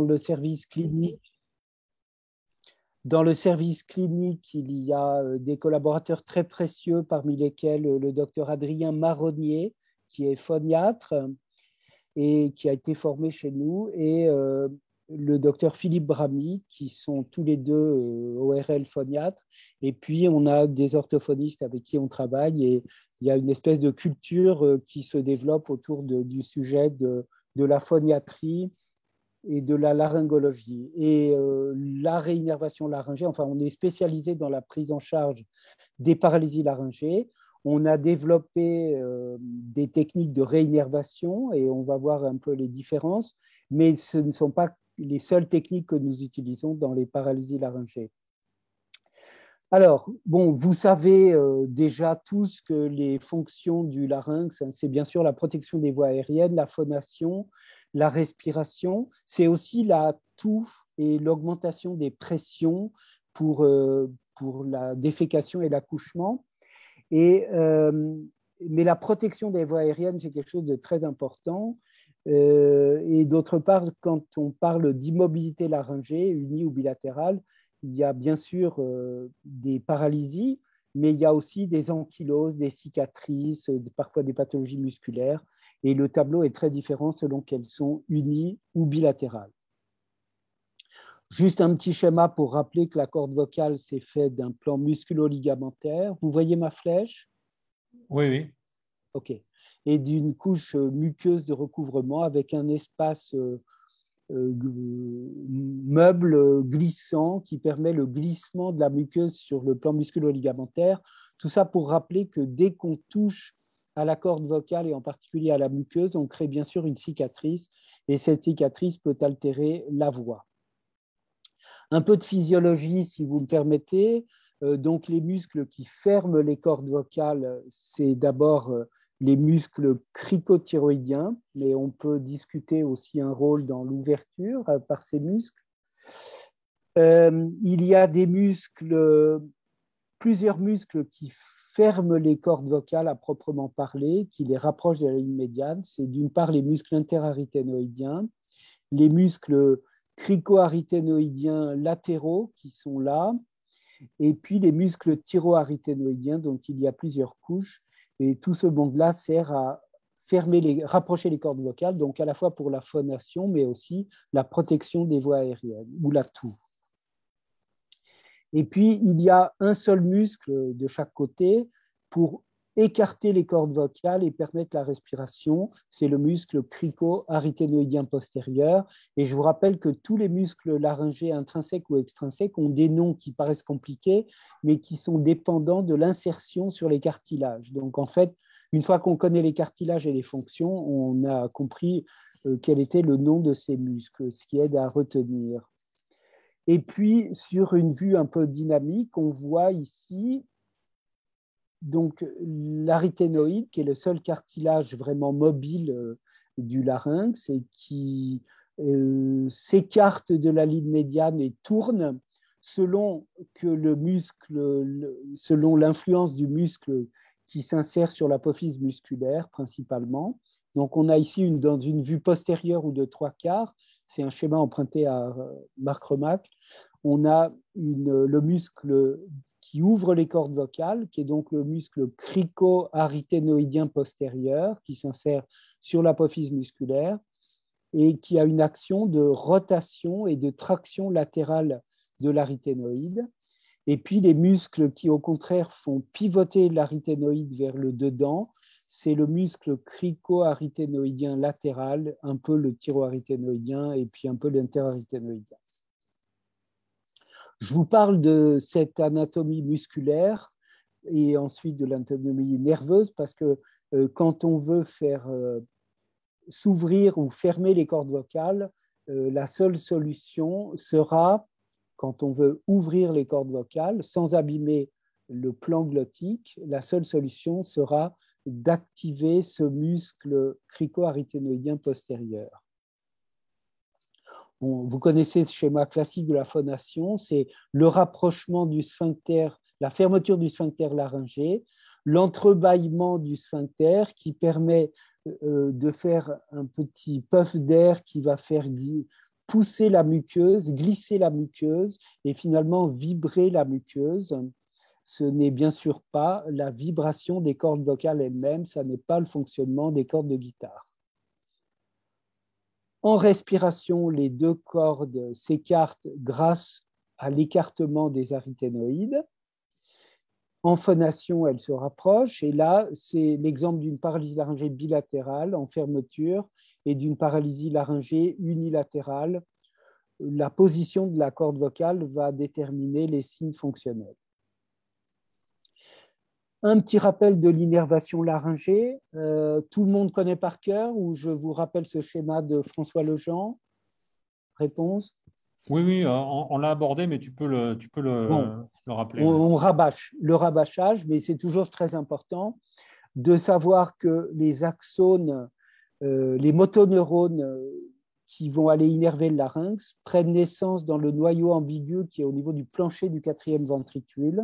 le service clinique. Dans le service clinique, il y a des collaborateurs très précieux, parmi lesquels le docteur Adrien Marronnier, qui est phoniatre et qui a été formé chez nous, et le docteur Philippe Bramy, qui sont tous les deux ORL phoniatres. Et puis, on a des orthophonistes avec qui on travaille, et il y a une espèce de culture qui se développe autour du sujet de la phoniatrie et de la laryngologie. Et la réinnervation laryngée, enfin, on est spécialisé dans la prise en charge des paralysies laryngées. On a développé des techniques de réinnervation et on va voir un peu les différences, mais ce ne sont pas les seules techniques que nous utilisons dans les paralysies laryngées. Alors, bon, vous savez déjà tous que les fonctions du larynx, c'est bien sûr la protection des voies aériennes, la phonation, la respiration, c'est aussi la toux et l'augmentation des pressions pour la défécation et l'accouchement. Mais la protection des voies aériennes, c'est quelque chose de très important. Et d'autre part, quand on parle d'immobilité laryngée, unie ou bilatérale, il y a bien sûr des paralysies, mais il y a aussi des ankyloses, des cicatrices, parfois des pathologies musculaires. Et le tableau est très différent selon qu'elles sont unies ou bilatérales. Juste un petit schéma pour rappeler que la corde vocale, c'est fait d'un plan musculo-ligamentaire. Vous voyez ma flèche? Oui, oui. OK. Et d'une couche muqueuse de recouvrement avec un espace meuble glissant qui permet le glissement de la muqueuse sur le plan musculo-ligamentaire. Tout ça pour rappeler que dès qu'on touche à la corde vocale et en particulier à la muqueuse, on crée bien sûr une cicatrice et cette cicatrice peut altérer la voix. Un peu de physiologie, si vous me permettez. Donc, les muscles qui ferment les cordes vocales, c'est d'abord les muscles cricothyroïdiens, mais on peut discuter aussi un rôle dans l'ouverture par ces muscles. Il y a des muscles, plusieurs muscles qui ferment les cordes vocales à proprement parler, qui les rapprochent de la ligne médiane. C'est d'une part les muscles interaryténoïdiens, les muscles cricoaryténoïdiens latéraux qui sont là, et puis les muscles thyroaryténoïdiens, donc il y a plusieurs couches, et tout ce monde-là sert à rapprocher les cordes vocales, donc à la fois pour la phonation, mais aussi la protection des voies aériennes, ou la toux. Et puis, il y a un seul muscle de chaque côté pour écarter les cordes vocales et permettre la respiration. C'est le muscle crico-aryténoïdien postérieur. Et je vous rappelle que tous les muscles laryngés intrinsèques ou extrinsèques ont des noms qui paraissent compliqués, mais qui sont dépendants de l'insertion sur les cartilages. Donc, en fait, une fois qu'on connaît les cartilages et les fonctions, on a compris quel était le nom de ces muscles, ce qui aide à retenir. Et puis, sur une vue un peu dynamique, on voit ici donc l'aryténoïde, qui est le seul cartilage vraiment mobile du larynx et qui s'écarte de la ligne médiane et tourne selon l'influence du muscle qui s'insère sur l'apophyse musculaire principalement. Donc, on a ici dans une vue postérieure ou de 3/4, c'est un schéma emprunté à Marc Remac, on a le muscle qui ouvre les cordes vocales, qui est donc le muscle crico-aryténoïdien postérieur, qui s'insère sur l'apophyse musculaire et qui a une action de rotation et de traction latérale de l'aryténoïde. Et puis les muscles qui, au contraire, font pivoter l'aryténoïde vers le dedans, c'est le muscle crico-aryténoïdien latéral, un peu le thyroaryténoïdien et puis un peu l'interaryténoïdien. Je vous parle de cette anatomie musculaire et ensuite de l'anatomie nerveuse parce que quand on veut faire s'ouvrir ou fermer les cordes vocales, la seule solution sera, quand on veut ouvrir les cordes vocales sans abîmer le plan glottique, la seule solution sera d'activer ce muscle crico-aryténoïdien postérieur. Bon, vous connaissez ce schéma classique de la phonation, c'est le rapprochement du sphincter, la fermeture du sphincter laryngé, l'entrebâillement du sphincter qui permet de faire un petit puff d'air qui va faire pousser la muqueuse, glisser la muqueuse et finalement vibrer la muqueuse. Ce n'est bien sûr pas la vibration des cordes vocales elles-mêmes, ça n'est pas le fonctionnement des cordes de guitare. En respiration, les deux cordes s'écartent grâce à l'écartement des arythénoïdes. En phonation, elles se rapprochent. Et là, c'est l'exemple d'une paralysie laryngée bilatérale en fermeture et d'une paralysie laryngée unilatérale. La position de la corde vocale va déterminer les signes fonctionnels. Un petit rappel de l'innervation laryngée. Tout le monde connaît par cœur ou je vous rappelle ce schéma de François Lejean? Réponse? Oui, oui, on l'a abordé, mais tu peux Bon, le rappeler. on rabâche le rabâchage, mais c'est toujours très important de savoir que les axones, les motoneurones qui vont aller innerver le larynx prennent naissance dans le noyau ambigu qui est au niveau du plancher du quatrième ventricule.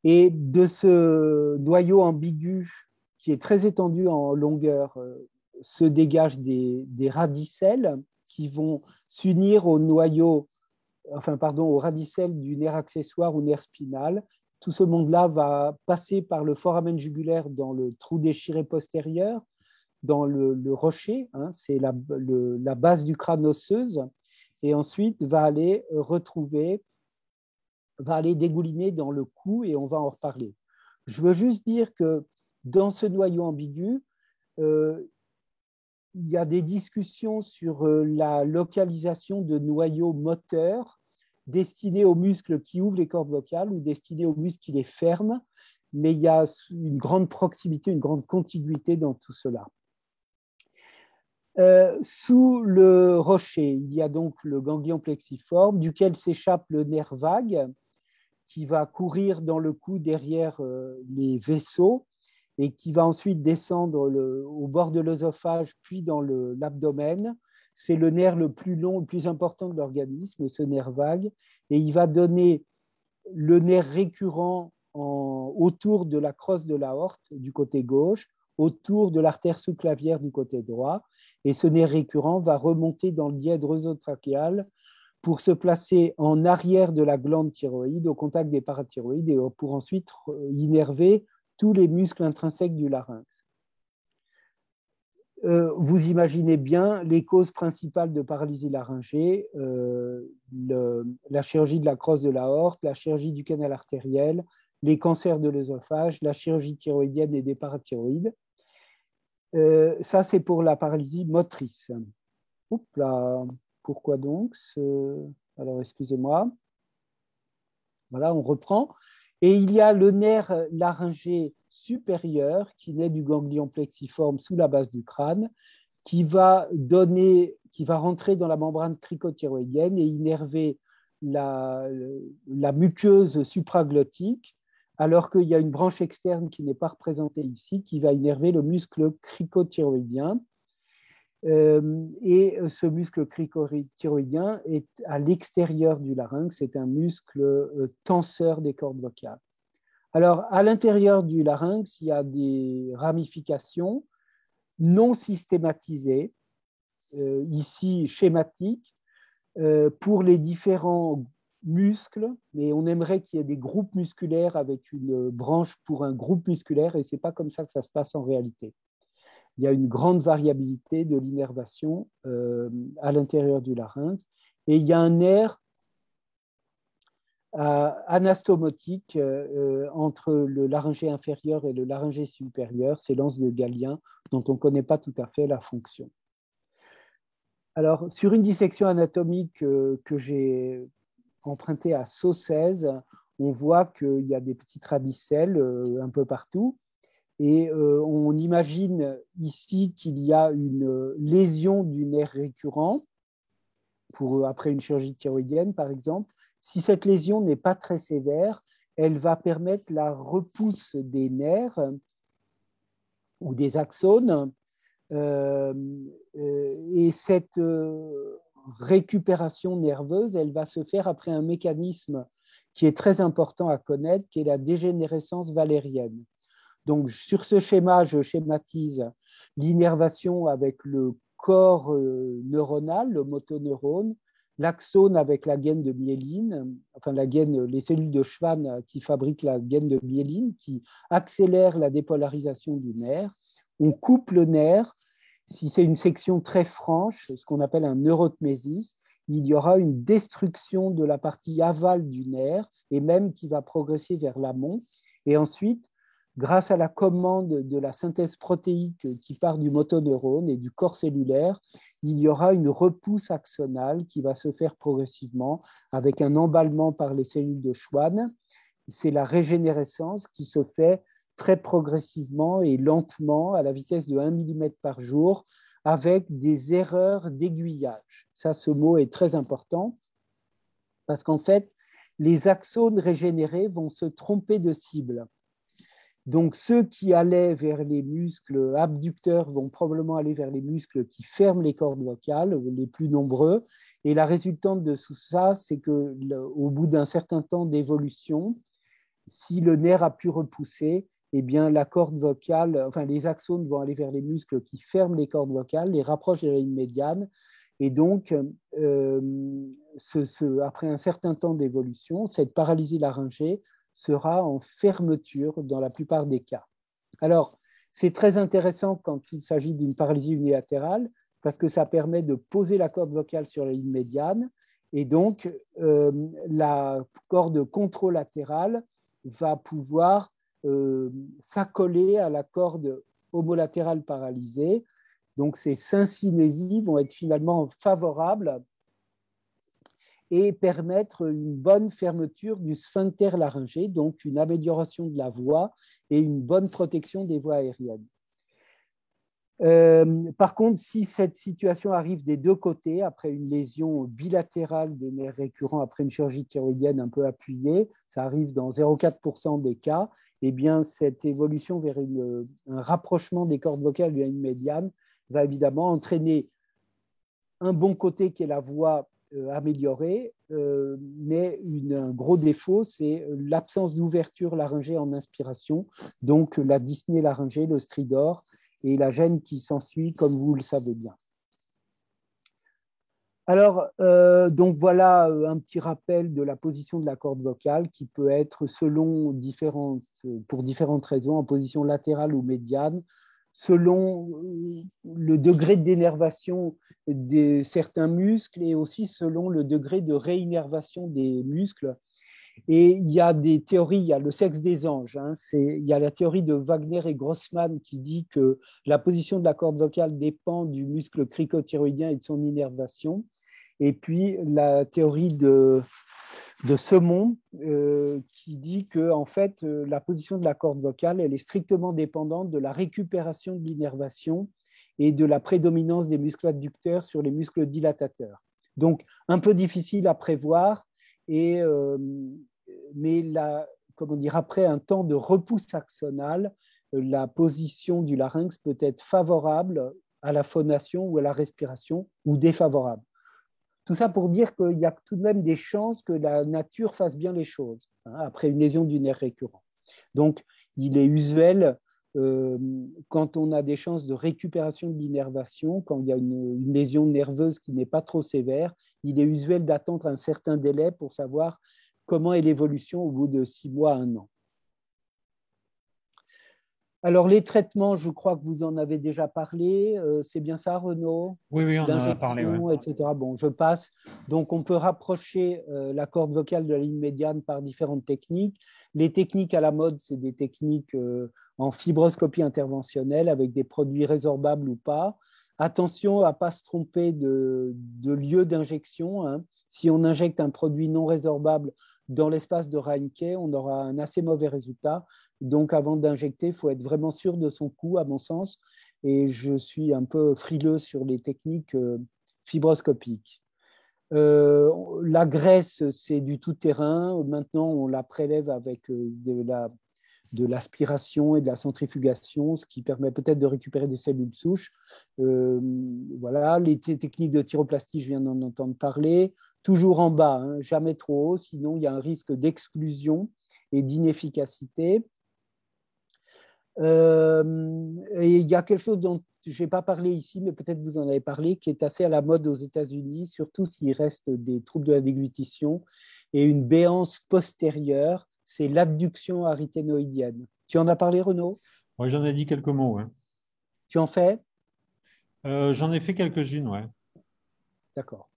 Et de ce noyau ambigu qui est très étendu en longueur, se dégagent des radicelles qui vont s'unir au noyau, au radicelle du nerf accessoire ou nerf spinal. Tout ce monde-là va passer par le foramen jugulaire dans le trou déchiré postérieur, dans le rocher, hein, c'est la base du crâne osseuse, et ensuite va aller dégouliner dans le cou, et on va en reparler. Je veux juste dire que dans ce noyau ambigu, il y a des discussions sur la localisation de noyaux moteurs destinés aux muscles qui ouvrent les cordes vocales ou destinés aux muscles qui les ferment, mais il y a une grande proximité, une grande contiguïté dans tout cela. Sous le rocher, il y a donc le ganglion plexiforme, duquel s'échappe le nerf vague, qui va courir dans le cou derrière les vaisseaux et qui va ensuite descendre au bord de l'œsophage, puis dans l'abdomen. C'est le nerf le plus long, le plus important de l'organisme, ce nerf vague, et il va donner le nerf récurrent autour de la crosse de l'aorte du côté gauche, autour de l'artère sous-clavière du côté droit, et ce nerf récurrent va remonter dans le dièdre œsotrachéal pour se placer en arrière de la glande thyroïde, au contact des parathyroïdes, et pour ensuite innerver tous les muscles intrinsèques du larynx. Vous imaginez bien les causes principales de paralysie laryngée, la chirurgie de la crosse de l'aorte, la chirurgie du canal artériel, les cancers de l'œsophage, la chirurgie thyroïdienne et des parathyroïdes. Ça, c'est pour la paralysie motrice. Oups là, pourquoi donc Alors, excusez-moi. Voilà, on reprend. Et il y a le nerf laryngé supérieur qui naît du ganglion plexiforme sous la base du crâne, qui va rentrer dans la membrane cricothyroïdienne et innerver la muqueuse supraglottique, alors qu'il y a une branche externe qui n'est pas représentée ici, qui va innerver le muscle cricothyroïdien. Et ce muscle cricothyroïdien est à l'extérieur du larynx, c'est un muscle tenseur des cordes vocales. Alors, à l'intérieur du larynx, il y a des ramifications non systématisées, ici schématiques, pour les différents muscles, mais on aimerait qu'il y ait des groupes musculaires avec une branche pour un groupe musculaire, et ce n'est pas comme ça que ça se passe en réalité. Il y a une grande variabilité de l'innervation à l'intérieur du larynx, et il y a un nerf anastomotique entre le laryngé inférieur et le laryngé supérieur, c'est l'anse de Galien, dont on ne connaît pas tout à fait la fonction. Alors, sur une dissection anatomique que j'ai empruntée à Saucèse, on voit qu'il y a des petites radicelles un peu partout, et on imagine ici qu'il y a une lésion du nerf récurrent, après une chirurgie thyroïdienne par exemple. Si cette lésion n'est pas très sévère, elle va permettre la repousse des nerfs ou des axones, et cette récupération nerveuse, elle va se faire après un mécanisme qui est très important à connaître, qui est la dégénérescence valérienne. Donc, sur ce schéma, je schématise l'innervation avec le corps neuronal, le motoneurone, l'axone avec la gaine de myéline, enfin les cellules de Schwann qui fabriquent la gaine de myéline, qui accélèrent la dépolarisation du nerf. On coupe le nerf. Si c'est une section très franche, ce qu'on appelle un neurotmésis, il y aura une destruction de la partie aval du nerf et même qui va progresser vers l'amont. Et ensuite, grâce à la commande de la synthèse protéique qui part du motoneurone et du corps cellulaire, il y aura une repousse axonale qui va se faire progressivement avec un emballement par les cellules de Schwann. C'est la régénérescence qui se fait très progressivement et lentement à la vitesse de 1 mm par jour avec des erreurs d'aiguillage. Ça, ce mot est très important parce qu'en fait, les axones régénérés vont se tromper de cible. Donc, ceux qui allaient vers les muscles abducteurs vont probablement aller vers les muscles qui ferment les cordes vocales, les plus nombreux. Et la résultante de tout ça, c'est qu'au bout d'un certain temps d'évolution, si le nerf a pu repousser, eh bien, la corde vocale, enfin, les axones vont aller vers les muscles qui ferment les cordes vocales, les rapprochent de la ligne médiane. Et donc, après un certain temps d'évolution, cette paralysie laryngée sera en fermeture dans la plupart des cas. Alors, c'est très intéressant quand il s'agit d'une paralysie unilatérale parce que ça permet de poser la corde vocale sur la ligne médiane et donc la corde contralatérale va pouvoir s'accoler à la corde homolatérale paralysée. Donc, ces syncinésies vont être finalement favorables et permettre une bonne fermeture du sphincter laryngé, donc une amélioration de la voix et une bonne protection des voies aériennes. Par contre, si cette situation arrive des deux côtés, après une lésion bilatérale des nerfs récurrents, après une chirurgie thyroïdienne un peu appuyée, ça arrive dans 0,4% des cas, eh bien, cette évolution vers un rapprochement des cordes vocales de la ligne médiane va évidemment entraîner un bon côté qui est la voix améliorée, mais un gros défaut, c'est l'absence d'ouverture laryngée en inspiration, donc la dyspnée laryngée, le stridor, et la gêne qui s'ensuit, comme vous le savez bien. Alors, donc voilà un petit rappel de la position de la corde vocale qui peut être pour différentes raisons, en position latérale ou médiane, selon le degré d'énervation de certains muscles et aussi selon le degré de réinnervation des muscles. Et il y a des théories, il y a le sexe des anges, il y a la théorie de Wagner et Grossman qui dit que la position de la corde vocale dépend du muscle cricothyroïdien et de son innervation. Et puis la théorie de Semon qui dit que en fait, la position de la corde vocale elle est strictement dépendante de la récupération de l'innervation et de la prédominance des muscles adducteurs sur les muscles dilatateurs. Donc, un peu difficile à prévoir, mais après un temps de repousse axonale, la position du larynx peut être favorable à la phonation ou à la respiration ou défavorable. Tout ça pour dire qu'il y a tout de même des chances que la nature fasse bien les choses après une lésion du nerf récurrent. Donc, il est usuel, quand on a des chances de récupération de l'innervation, quand il y a une lésion nerveuse qui n'est pas trop sévère, il est usuel d'attendre un certain délai pour savoir comment est l'évolution au bout de 6 mois à 1 an. Alors, les traitements, je crois que vous en avez déjà parlé. C'est bien ça, Renaud? Oui, on en a parlé. Ouais. Etc. Bon, je passe. Donc, on peut rapprocher la corde vocale de la ligne médiane par différentes techniques. Les techniques à la mode, c'est des techniques en fibroscopie interventionnelle avec des produits résorbables ou pas. Attention à ne pas se tromper de lieu d'injection. Si on injecte un produit non résorbable dans l'espace de Reinke, on aura un assez mauvais résultat. Donc, avant d'injecter, il faut être vraiment sûr de son coup, à mon sens. Et je suis un peu frileux sur les techniques fibroscopiques. La graisse, c'est du tout-terrain. Maintenant, on la prélève avec de l'aspiration et de la centrifugation, ce qui permet peut-être de récupérer des cellules souches. Voilà, les techniques de thyroplastie, je viens d'en entendre parler. Toujours en bas, jamais trop haut, sinon il y a un risque d'exclusion et d'inefficacité. Et il y a quelque chose j'ai pas parlé ici, mais peut-être vous en avez parlé, qui est assez à la mode aux États-Unis, surtout s'il reste des troubles de la déglutition et une béance postérieure, c'est l'adduction aryténoïdienne. Tu en as parlé, Renaud? Ouais, j'en ai dit quelques mots. Ouais. Tu en fais? J'en ai fait quelques-unes, ouais. D'accord.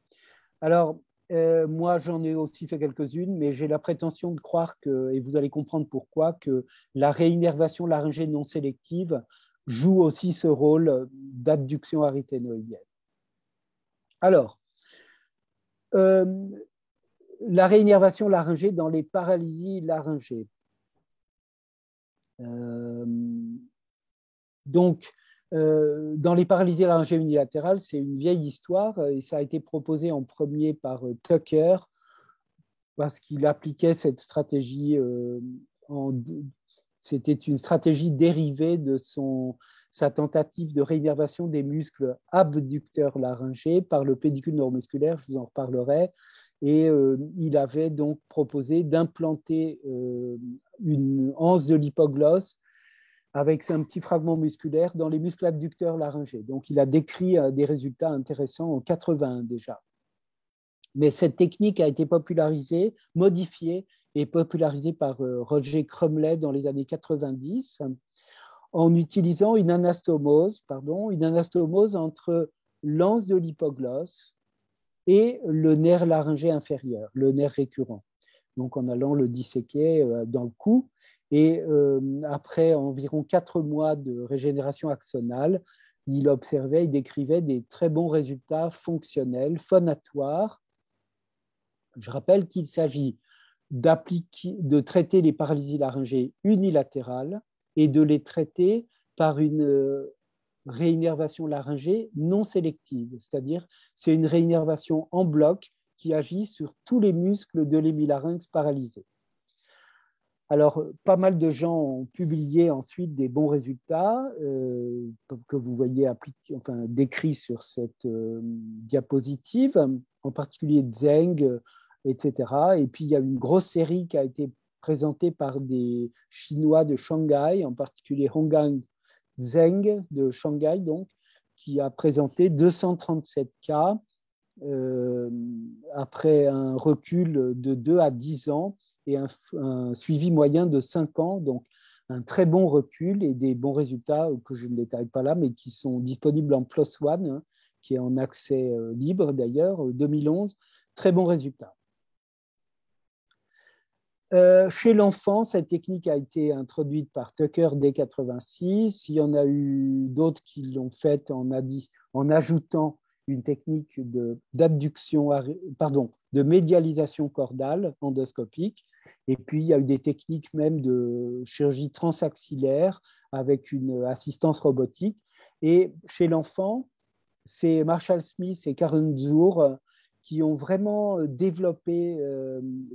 Alors, moi, j'en ai aussi fait quelques-unes, mais j'ai la prétention de croire que, et vous allez comprendre pourquoi, que la réinnervation laryngée non sélective joue aussi ce rôle d'adduction aryténoïdienne. Alors, euh, la réinnervation laryngée dans les paralysies laryngées. Euh, donc, dans les paralysies laryngées unilatérales, c'est une vieille histoire et ça a été proposé en premier par Tucker parce qu'il appliquait cette stratégie c'était une stratégie dérivée de sa tentative de réinnervation des muscles abducteurs laryngés par le pédicule neuromusculaire, je vous en reparlerai. Et il avait donc proposé d'implanter une anse de l'hypoglosse avec un petit fragment musculaire dans les muscles abducteurs laryngés. Donc, il a décrit des résultats intéressants en 81 déjà. Mais cette technique a été popularisée, modifiée et popularisée par Roger Crumley dans les années 90 en utilisant une anastomose entre l'anse de l'hypoglosse et le nerf laryngé inférieur, le nerf récurrent. Donc en allant le disséquer dans le cou. Et après environ 4 mois de régénération axonale, il décrivait des très bons résultats fonctionnels, phonatoires. Je rappelle qu'il s'agit de traiter les paralysies laryngées unilatérales et de les traiter par une réinnervation laryngée non sélective, c'est-à-dire c'est une réinnervation en bloc qui agit sur tous les muscles de l'hémilarynx paralysés. Alors, pas mal de gens ont publié ensuite des bons résultats que vous voyez décrits sur cette diapositive, en particulier Zheng, etc. Et puis, il y a une grosse série qui a été présentée par des Chinois de Shanghai, en particulier Honggang Zheng de Shanghai, donc, qui a présenté 237 cas après un recul de 2 à 10 ans et un suivi moyen de 5 ans, donc un très bon recul et des bons résultats que je ne détaille pas là, mais qui sont disponibles en PLOS ONE, hein, qui est en accès libre d'ailleurs, 2011, très bons résultats. Chez l'enfant, cette technique a été introduite par Tucker dès 86. Il y en a eu d'autres qui l'ont faite en ajoutant une technique de médialisation cordale endoscopique. Et puis, il y a eu des techniques même de chirurgie transaxillaire avec une assistance robotique. Et chez l'enfant, c'est Marshall Smith et Karen Zur qui ont vraiment développé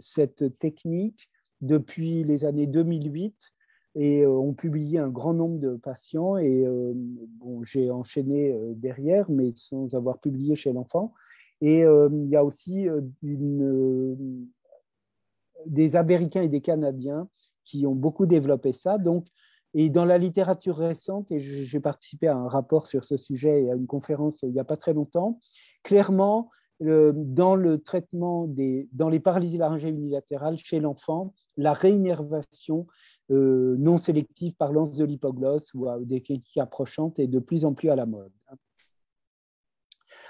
cette technique depuis les années 2008 et ont publié un grand nombre de patients. Et j'ai enchaîné derrière, mais sans avoir publié chez l'enfant. Et il y a aussi des Américains et des Canadiens qui ont beaucoup développé ça. Donc, et dans la littérature récente, et j'ai participé à un rapport sur ce sujet et à une conférence il n'y a pas très longtemps, clairement, dans le traitement dans les paralysies laryngées unilatérales chez l'enfant, la réinnervation non sélective par l'anse de l'hypoglosse ou des techniques approchantes est de plus en plus à la mode.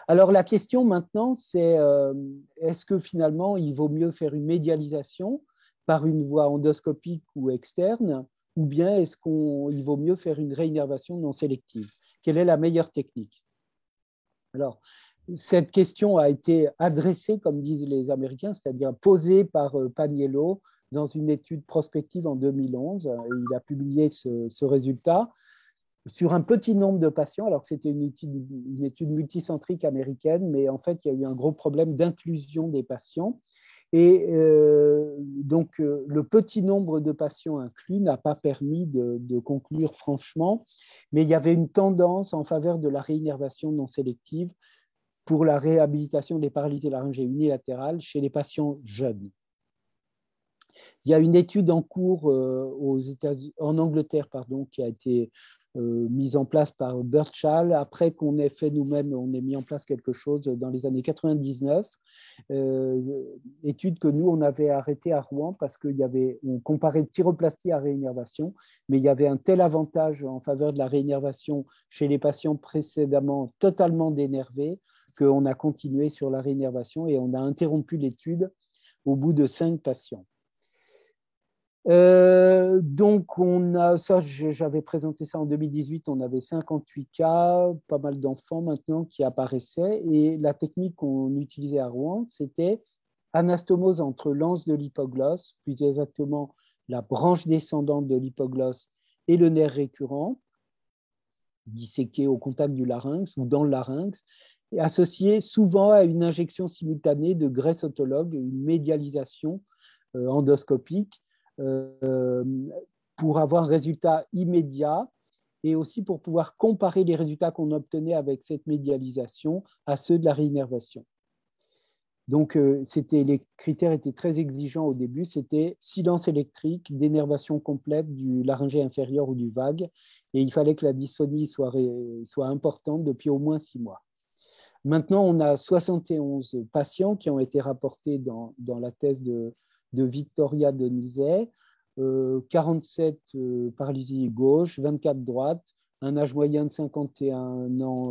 Alors la question maintenant, c'est est-ce que finalement il vaut mieux faire une médialisation par une voie endoscopique ou externe, ou bien est-ce qu'il vaut mieux faire une réinnervation non sélective? Quelle est la meilleure technique? Alors, cette question a été adressée, comme disent les Américains, c'est-à-dire posée par Paniello dans une étude prospective en 2011. Il a publié ce résultat sur un petit nombre de patients, alors que c'était une étude multicentrique américaine, mais en fait, il y a eu un gros problème d'inclusion des patients. Et donc, le petit nombre de patients inclus n'a pas permis de conclure franchement, mais il y avait une tendance en faveur de la réinnervation non sélective pour la réhabilitation des paralysies laryngées unilatérales chez les patients jeunes. Il y a une étude en cours en Angleterre qui a été mise en place par Birchall. Après qu'on ait fait nous-mêmes, on ait mis en place quelque chose dans les années 99. Étude que nous, on avait arrêtée à Rouen parce qu'on comparait thyroplastie à réinnervation, mais il y avait un tel avantage en faveur de la réinnervation chez les patients précédemment totalement dénervés qu'on a continué sur la réinnervation et on a interrompu l'étude au bout de 5 patients. Donc, j'avais présenté ça en 2018, on avait 58 cas, pas mal d'enfants maintenant qui apparaissaient. Et la technique qu'on utilisait à Rouen, c'était anastomose entre l'anse de l'hypoglosse, plus exactement la branche descendante de l'hypoglosse et le nerf récurrent, disséqué au contact du larynx ou dans le larynx, et associé souvent à une injection simultanée de graisse autologue, une médialisation endoscopique, pour avoir un résultat immédiat et aussi pour pouvoir comparer les résultats qu'on obtenait avec cette médialisation à ceux de la réinnervation. Donc, les critères étaient très exigeants au début. C'était silence électrique, dénervation complète du laryngé inférieur ou du vague, et il fallait que la dysphonie soit importante depuis au moins 6 mois. Maintenant, on a 71 patients qui ont été rapportés dans la thèse de Victoria Denizet, 47 paralysie gauche, 24 droite, un âge moyen de 51 ans,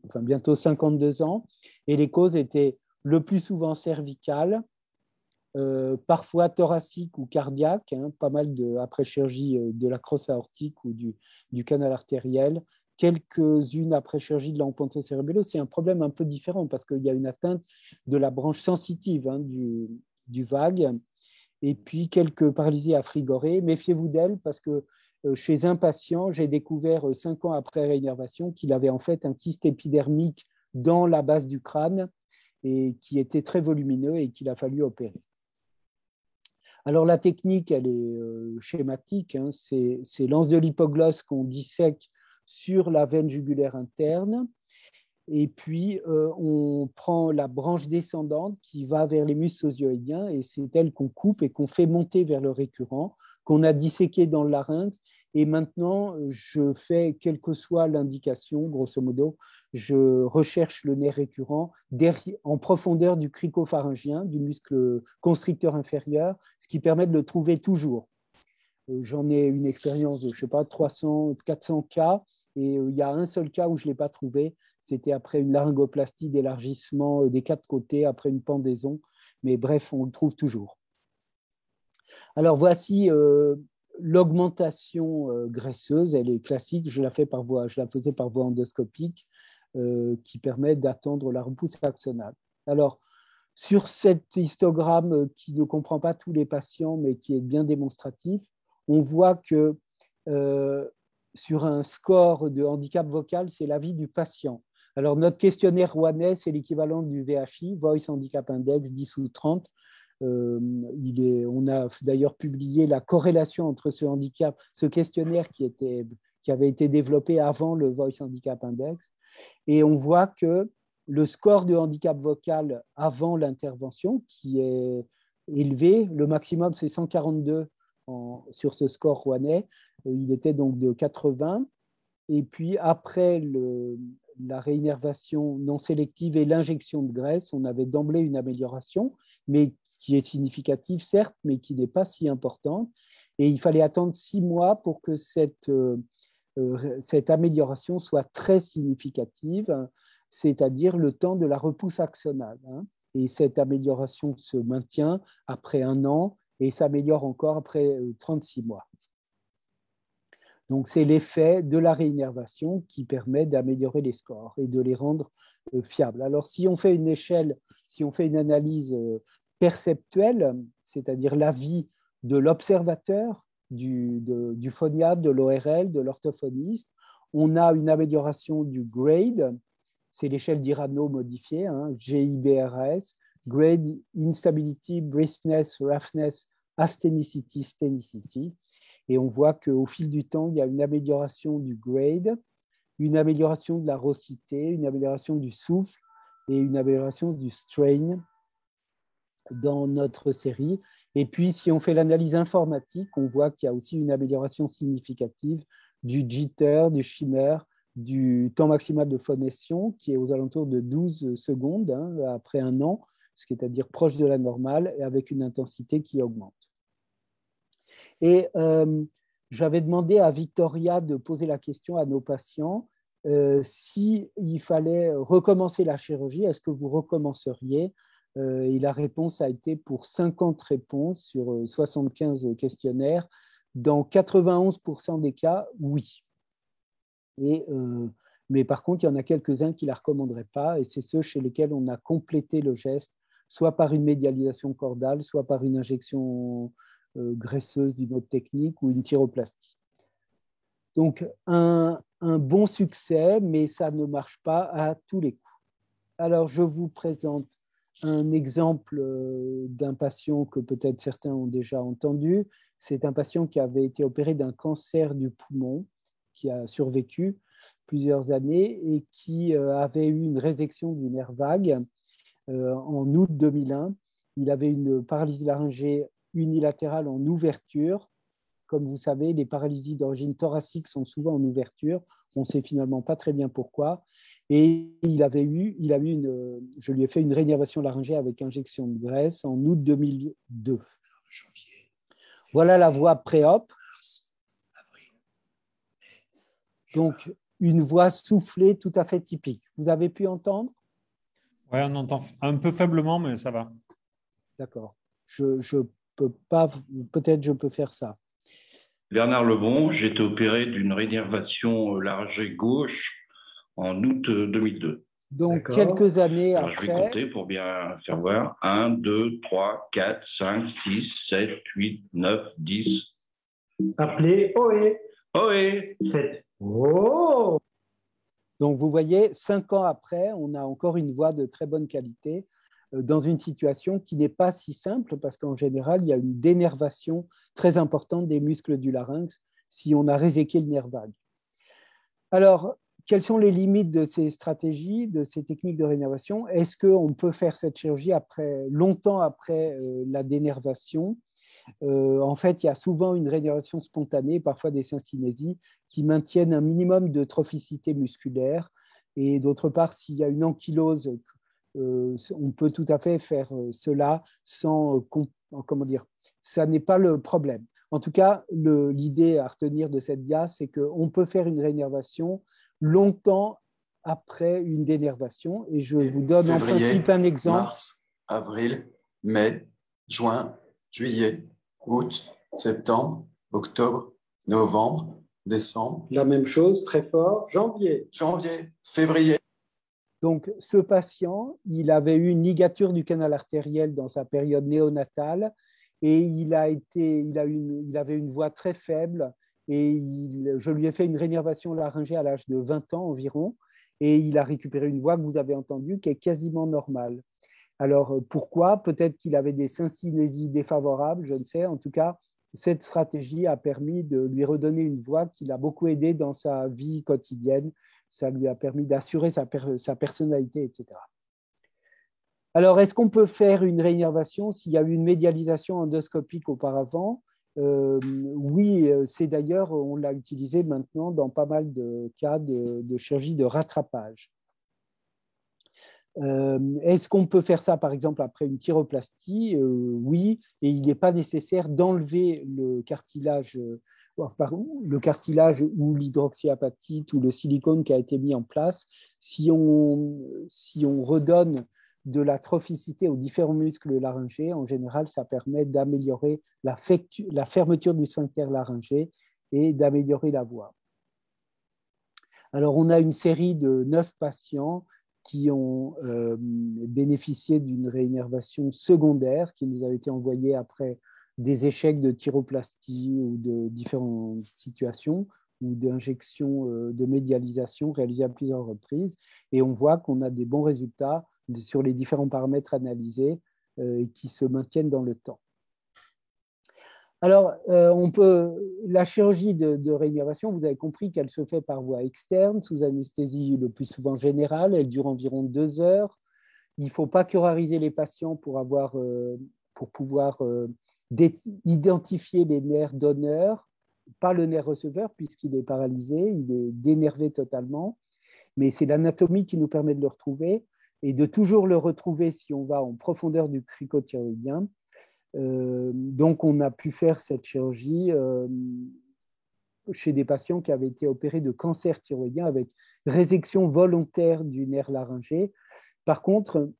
enfin bientôt 52 ans, et les causes étaient le plus souvent cervicales, parfois thoracique ou cardiaque, pas mal après chirurgie de la crosse aortique ou du canal artériel, quelques-unes après chirurgie de l'empanto-cérébelleux. C'est un problème un peu différent parce qu'il y a une atteinte de la branche sensitive du vague, et puis quelques paralysies à frigorée. Méfiez-vous d'elle parce que chez un patient, j'ai découvert 5 ans après réinnervation qu'il avait en fait un kyste épidermique dans la base du crâne et qui était très volumineux et qu'il a fallu opérer. Alors la technique, elle est schématique, c'est l'anse de l'hypoglosse qu'on dissèque sur la veine jugulaire interne, et puis on prend la branche descendante qui va vers les muscles sosioïdiens et c'est elle qu'on coupe et qu'on fait monter vers le récurrent, qu'on a disséqué dans le larynx. Et maintenant, je fais, quelle que soit l'indication, grosso modo, je recherche le nerf récurrent en profondeur du cricopharyngien, du muscle constricteur inférieur, ce qui permet de le trouver toujours. J'en ai une expérience de, je ne sais pas, 300, 400 cas, et il y a un seul cas où je ne l'ai pas trouvé. C'était après une laryngoplastie d'élargissement des 4 côtés, après une pendaison. Mais bref, on le trouve toujours. Alors, voici l'augmentation graisseuse. Elle est classique. Je la faisais par voie endoscopique qui permet d'attendre la repousse axonale. Alors, sur cet histogramme qui ne comprend pas tous les patients, mais qui est bien démonstratif, on voit que sur un score de handicap vocal, c'est l'avis du patient. Alors, notre questionnaire rouennais, c'est l'équivalent du VHI, Voice Handicap Index 10 ou 30. On a d'ailleurs publié la corrélation entre ce questionnaire qui avait été développé avant le Voice Handicap Index, et on voit que le score de handicap vocal avant l'intervention, qui est élevé, le maximum c'est 142 sur ce score rouennais, il était donc de 80, et puis après la réinnervation non sélective et l'injection de graisse, on avait d'emblée une amélioration, mais qui est significative certes, mais qui n'est pas si importante, et il fallait attendre 6 mois pour que cette amélioration soit très significative, c'est-à-dire le temps de la repousse axonale. Et cette amélioration se maintient après 1 an et s'améliore encore après 36 mois. Donc, c'est l'effet de la réinnervation qui permet d'améliorer les scores et de les rendre fiables. Alors, si on fait une analyse perceptuelle, c'est-à-dire l'avis de l'observateur, du phoniatre, de l'ORL, de l'orthophoniste, on a une amélioration du grade, c'est l'échelle d'Irano modifiée, GIBRS, grade instability, briskness, roughness, asthénicity, sténicity. Et on voit qu'au fil du temps, il y a une amélioration du grade, une amélioration de la raucité, une amélioration du souffle et une amélioration du strain dans notre série. Et puis, si on fait l'analyse informatique, on voit qu'il y a aussi une amélioration significative du jitter, du shimmer, du temps maximal de phonation, qui est aux alentours de 12 secondes après un an, ce qui est à dire proche de la normale, et avec une intensité qui augmente. Et j'avais demandé à Victoria de poser la question à nos patients s'il fallait recommencer la chirurgie, est-ce que vous recommenceriez? Et la réponse a été pour 50 réponses sur 75 questionnaires. Dans 91% des cas, oui. Mais par contre, il y en a quelques-uns qui ne la recommanderaient pas, et c'est ceux chez lesquels on a complété le geste, soit par une médialisation cordale, soit par une injection graisseuse d'une autre technique ou une thyroplastie. Donc, un bon succès, mais ça ne marche pas à tous les coups. Alors, je vous présente un exemple d'un patient que peut-être certains ont déjà entendu. C'est un patient qui avait été opéré d'un cancer du poumon, qui a survécu plusieurs années et qui avait eu une résection du nerf vague en août 2001. Il avait une paralysie laryngée unilatérale en ouverture. Comme vous savez, les paralysies d'origine thoracique sont souvent en ouverture. On ne sait finalement pas très bien pourquoi. Et je lui ai fait une rénervation laryngée avec injection de graisse en août 2002. Voilà la voix pré-op. Donc, une voix soufflée tout à fait typique. Vous avez pu entendre? Oui, on entend un peu faiblement, mais ça va. D'accord. Je peux pas, peut-être je peux faire ça. Bernard Lebon, j'ai été opéré d'une rénervation laryngée gauche en août 2002. Donc, quelques années Alors, après… je vais compter pour bien faire voir. 1, 2, 3, 4, 5, 6, 7, 8, 9, 10. Appelez Ohé. Ohé. 7. Oh. Donc, vous voyez, 5 ans après, on a encore une voix de très bonne qualité dans une situation qui n'est pas si simple parce qu'en général, il y a une dénervation très importante des muscles du larynx si on a réséqué le nerf vague. Alors, quelles sont les limites de ces stratégies, de ces techniques de rénervation? Est-ce qu'on peut faire cette chirurgie longtemps après la dénervation? En fait, il y a souvent une rénervation spontanée, parfois des syncinésies, qui maintiennent un minimum de trophicité musculaire. Et d'autre part, s'il y a une ankylose, on peut tout à fait faire cela sans, comment dire, ça n'est pas le problème. En tout cas, l'idée à retenir de cette dia, c'est qu'on peut faire une rénervation longtemps après une dénervation. Et je vous donne en principe un exemple. Mars, avril, mai, juin, juillet, août, septembre, octobre, novembre, décembre. La même chose, très fort. Janvier. Janvier, février. Donc, ce patient, il avait eu une ligature du canal artériel dans sa période néonatale et il avait une voix très faible et je lui ai fait une rénervation laryngée à l'âge de 20 ans environ et il a récupéré une voix que vous avez entendue qui est quasiment normale. Alors, pourquoi? Peut-être qu'il avait des syncinésies défavorables, je ne sais. En tout cas, cette stratégie a permis de lui redonner une voix qui l'a beaucoup aidé dans sa vie quotidienne. Ça lui a permis d'assurer sa personnalité, etc. Alors, est-ce qu'on peut faire une réinnervation s'il y a eu une médialisation endoscopique auparavant? Oui, c'est d'ailleurs, on l'a utilisé maintenant dans pas mal de cas de chirurgie de rattrapage. Est-ce qu'on peut faire ça, par exemple, après une thyroplastie? Oui, et il n'est pas nécessaire d'enlever le cartilage ou l'hydroxyapatite ou le silicone qui a été mis en place. Si on redonne de la trophicité aux différents muscles laryngés, en général, ça permet d'améliorer la fermeture du sphincter laryngé et d'améliorer la voix. Alors, on a une série de 9 patients qui ont bénéficié d'une réinnervation secondaire qui nous a été envoyée après des échecs de thyroplastie ou de différentes situations ou d'injections de médialisation réalisées à plusieurs reprises. Et on voit qu'on a des bons résultats sur les différents paramètres analysés et qui se maintiennent dans le temps. Alors, la chirurgie de réinnervation, vous avez compris qu'elle se fait par voie externe, sous anesthésie le plus souvent générale, elle dure environ 2 heures. Il ne faut pas curariser les patients pour pouvoir identifier les nerfs donneurs pas le nerf receveur puisqu'il est paralysé, il est dénervé totalement, mais c'est l'anatomie qui nous permet de le retrouver et de toujours le retrouver si on va en profondeur du cricothyroïdien. Donc, on a pu faire cette chirurgie chez des patients qui avaient été opérés de cancer thyroïdien avec résection volontaire du nerf laryngé. Par contre,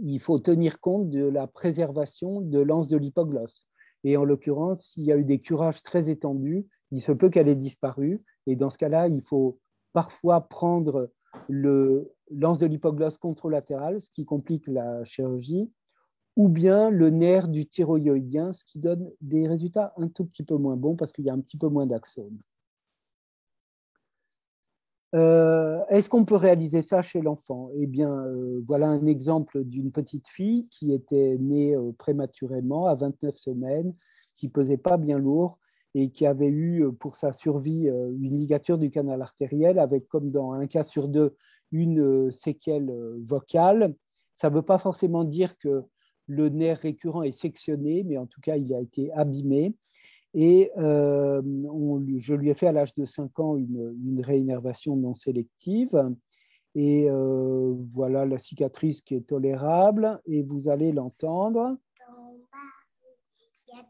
il faut tenir compte de la préservation de l'anse de l'hypoglosse. Et en l'occurrence, s'il y a eu des curages très étendus, il se peut qu'elle ait disparu. Et dans ce cas-là, il faut parfois prendre l'anse de l'hypoglosse contralatérale, ce qui complique la chirurgie, ou bien le nerf du thyroïdien, ce qui donne des résultats un tout petit peu moins bons parce qu'il y a un petit peu moins d'axones. Est-ce qu'on peut réaliser ça chez l'enfant? Eh bien, voilà un exemple d'une petite fille qui était née prématurément à 29 semaines, qui pesait pas bien lourd et qui avait eu pour sa survie une ligature du canal artériel avec, comme dans un cas sur deux, une séquelle vocale. Ça ne veut pas forcément dire que le nerf récurrent est sectionné, mais en tout cas, il a été abîmé. Et je lui ai fait à l'âge de 5 ans une réinnervation non sélective. Et voilà la cicatrice qui est tolérable. Et vous allez l'entendre. Il y a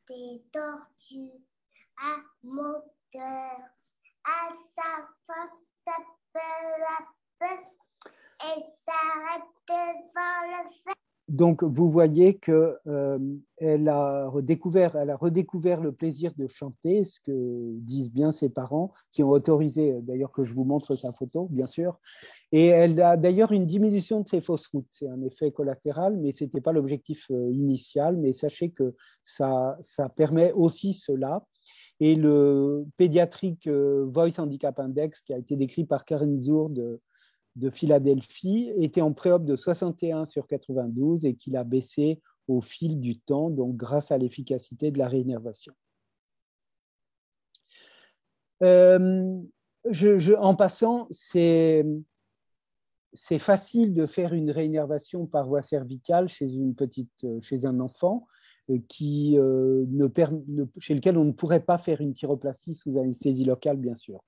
des tortues à moteur. À sa force, ça peut à peu et s'arrête devant le feu. Donc, vous voyez qu'elle a redécouvert le plaisir de chanter, ce que disent bien ses parents, qui ont autorisé, d'ailleurs, que je vous montre sa photo, bien sûr. Et elle a d'ailleurs une diminution de ses fausses routes. C'est un effet collatéral, mais ce n'était pas l'objectif initial. Mais sachez que ça permet aussi cela. Et le Pediatric Voice Handicap Index, qui a été décrit par Karen Zur de Philadelphie, était en préop de 61 sur 92 et qu'il a baissé au fil du temps, donc grâce à l'efficacité de la réinnervation. En passant, c'est facile de faire une réinnervation par voie cervicale chez un enfant chez lequel on ne pourrait pas faire une thyroplastie sous anesthésie locale, bien sûr.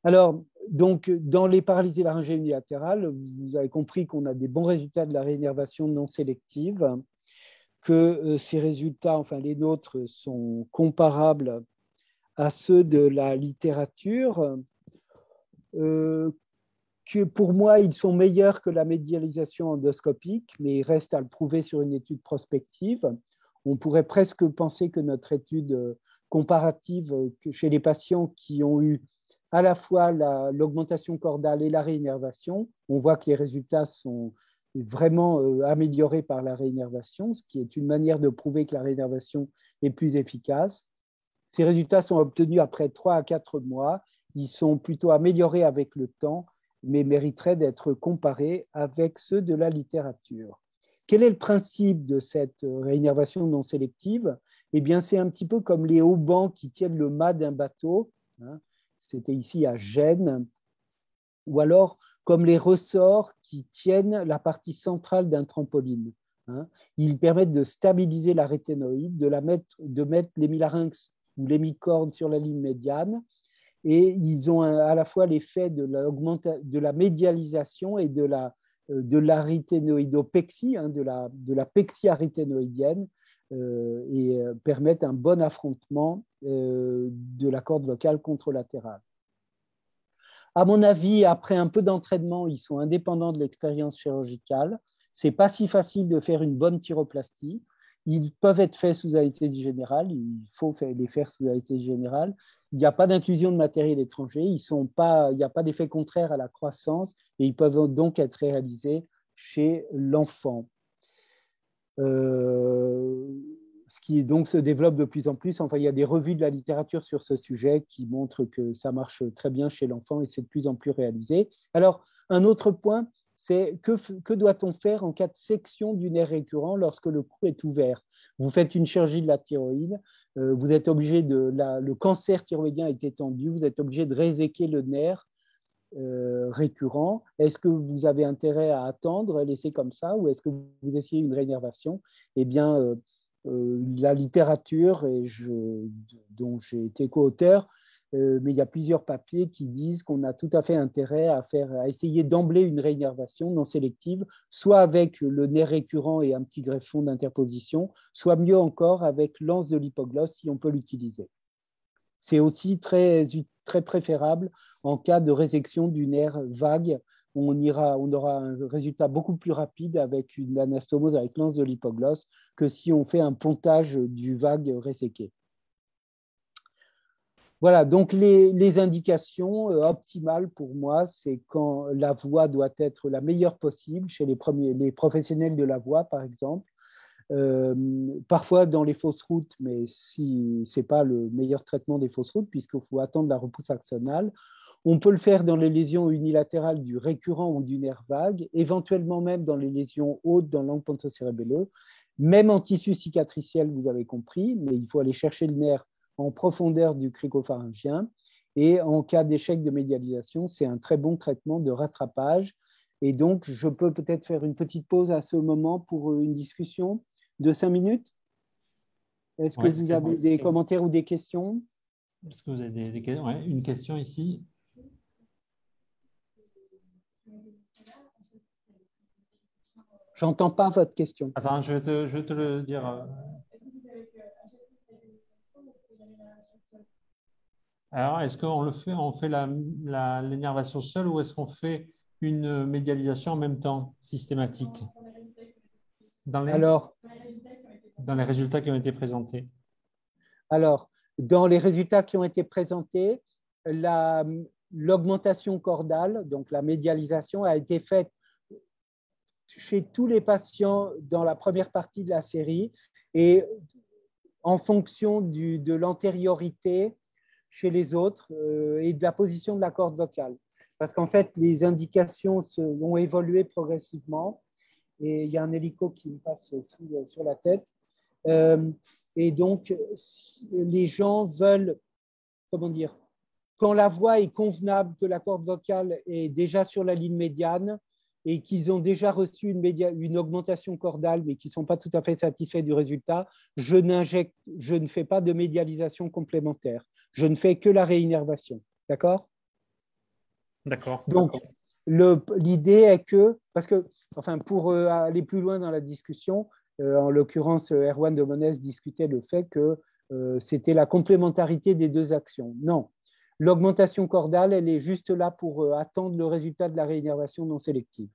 Alors, donc, dans les paralysés laryngées unilatérales, vous avez compris qu'on a des bons résultats de la réinnervation non sélective, que ces résultats, enfin les nôtres, sont comparables à ceux de la littérature, que pour moi, ils sont meilleurs que la médialisation endoscopique, mais il reste à le prouver sur une étude prospective. On pourrait presque penser que notre étude comparative chez les patients qui ont eu à la fois l'augmentation cordale et la réinnervation, on voit que les résultats sont vraiment améliorés par la réinnervation, ce qui est une manière de prouver que la réinnervation est plus efficace. Ces résultats sont obtenus après 3 à 4 mois. Ils sont plutôt améliorés avec le temps, mais mériteraient d'être comparés avec ceux de la littérature. Quel est le principe de cette réinnervation non sélective? Eh bien, c'est un petit peu comme les haubans qui tiennent le mât d'un bateau, hein. C'était ici à Gênes, ou alors comme les ressorts qui tiennent la partie centrale d'un trampoline, hein. Ils permettent de stabiliser la réténoïde, de mettre l'hémilarynx ou l'hémichorde sur la ligne médiane, et ils ont à la fois l'effet de la médialisation et de la réténoïdopexie, hein, de la pexie aryténoïdienne, et permettent un bon affrontement de la corde vocale contralatérale. À mon avis, après un peu d'entraînement, ils sont indépendants de l'expérience chirurgicale. Ce n'est pas si facile de faire une bonne thyroplastie. Ils peuvent être faits sous anesthésie générale, il faut les faire sous anesthésie générale. Il n'y a pas d'inclusion de matériel étranger, il n'y a pas d'effet contraire à la croissance et ils peuvent donc être réalisés chez l'enfant. Ce qui donc se développe de plus en plus. Enfin, il y a des revues de la littérature sur ce sujet qui montrent que ça marche très bien chez l'enfant et c'est de plus en plus réalisé. Alors, un autre point, c'est que doit-on faire en cas de section du nerf récurrent lorsque le cou est ouvert? Vous faites une chirurgie de la thyroïde, vous êtes obligé le cancer thyroïdien est étendu, vous êtes obligé de réséquer le nerf récurrent. Est-ce que vous avez intérêt à attendre, laisser comme ça, ou est-ce que vous essayez une réinnervation? Eh bien, la littérature dont j'ai été co-auteur, mais il y a plusieurs papiers qui disent qu'on a tout à fait intérêt à essayer d'emblée une réinnervation non sélective, soit avec le nerf récurrent et un petit greffon d'interposition, soit mieux encore avec l'anse de l'hypoglosse si on peut l'utiliser. C'est aussi très, très préférable en cas de résection du nerf vague. On aura un résultat beaucoup plus rapide avec une anastomose avec l'anse de l'hypoglosse que si on fait un pontage du vague resséqué. Voilà, donc les indications optimales pour moi, c'est quand la voix doit être la meilleure possible chez les professionnels de la voix, par exemple. Parfois dans les fausses routes, mais si ce n'est pas le meilleur traitement des fausses routes, puisqu'il faut attendre la repousse axonale. On peut le faire dans les lésions unilatérales du récurrent ou du nerf vague, éventuellement même dans les lésions hautes dans l'angle pontocérébelleux, même en tissu cicatriciel, vous avez compris, mais il faut aller chercher le nerf en profondeur du cricopharyngien. Et en cas d'échec de médialisation, c'est un très bon traitement de rattrapage. Et donc, je peux peut-être faire une petite pause à ce moment pour une discussion de 5 minutes. Est-ce que vous avez des commentaires ou des questions? Est-ce que vous avez une question ici? J'entends pas votre question. Attends, je vais te le dire. Alors, est-ce on fait l'énervation seule ou est-ce qu'on fait une médialisation en même temps, systématique, dans les résultats qui ont été présentés? Alors, dans les résultats qui ont été présentés, l'augmentation cordale, donc la médialisation, a été faite chez tous les patients dans la première partie de la série et en fonction de l'antériorité chez les autres et de la position de la corde vocale. Parce qu'en fait, les indications ont évolué progressivement. Et il y a un hélico qui me passe sur la tête. Et donc, les gens veulent, comment dire, quand la voix est convenable, que la corde vocale est déjà sur la ligne médiane et qu'ils ont déjà reçu une augmentation cordale, mais qui ne sont pas tout à fait satisfaits du résultat, je ne fais pas de médialisation complémentaire. Je ne fais que la réinnervation. D'accord? D'accord. Donc, l'idée est que, parce que, enfin, pour aller plus loin dans la discussion, en l'occurrence, Erwan de Monès discutait le fait que c'était la complémentarité des deux actions. Non, l'augmentation cordale, elle est juste là pour attendre le résultat de la réinnervation non sélective.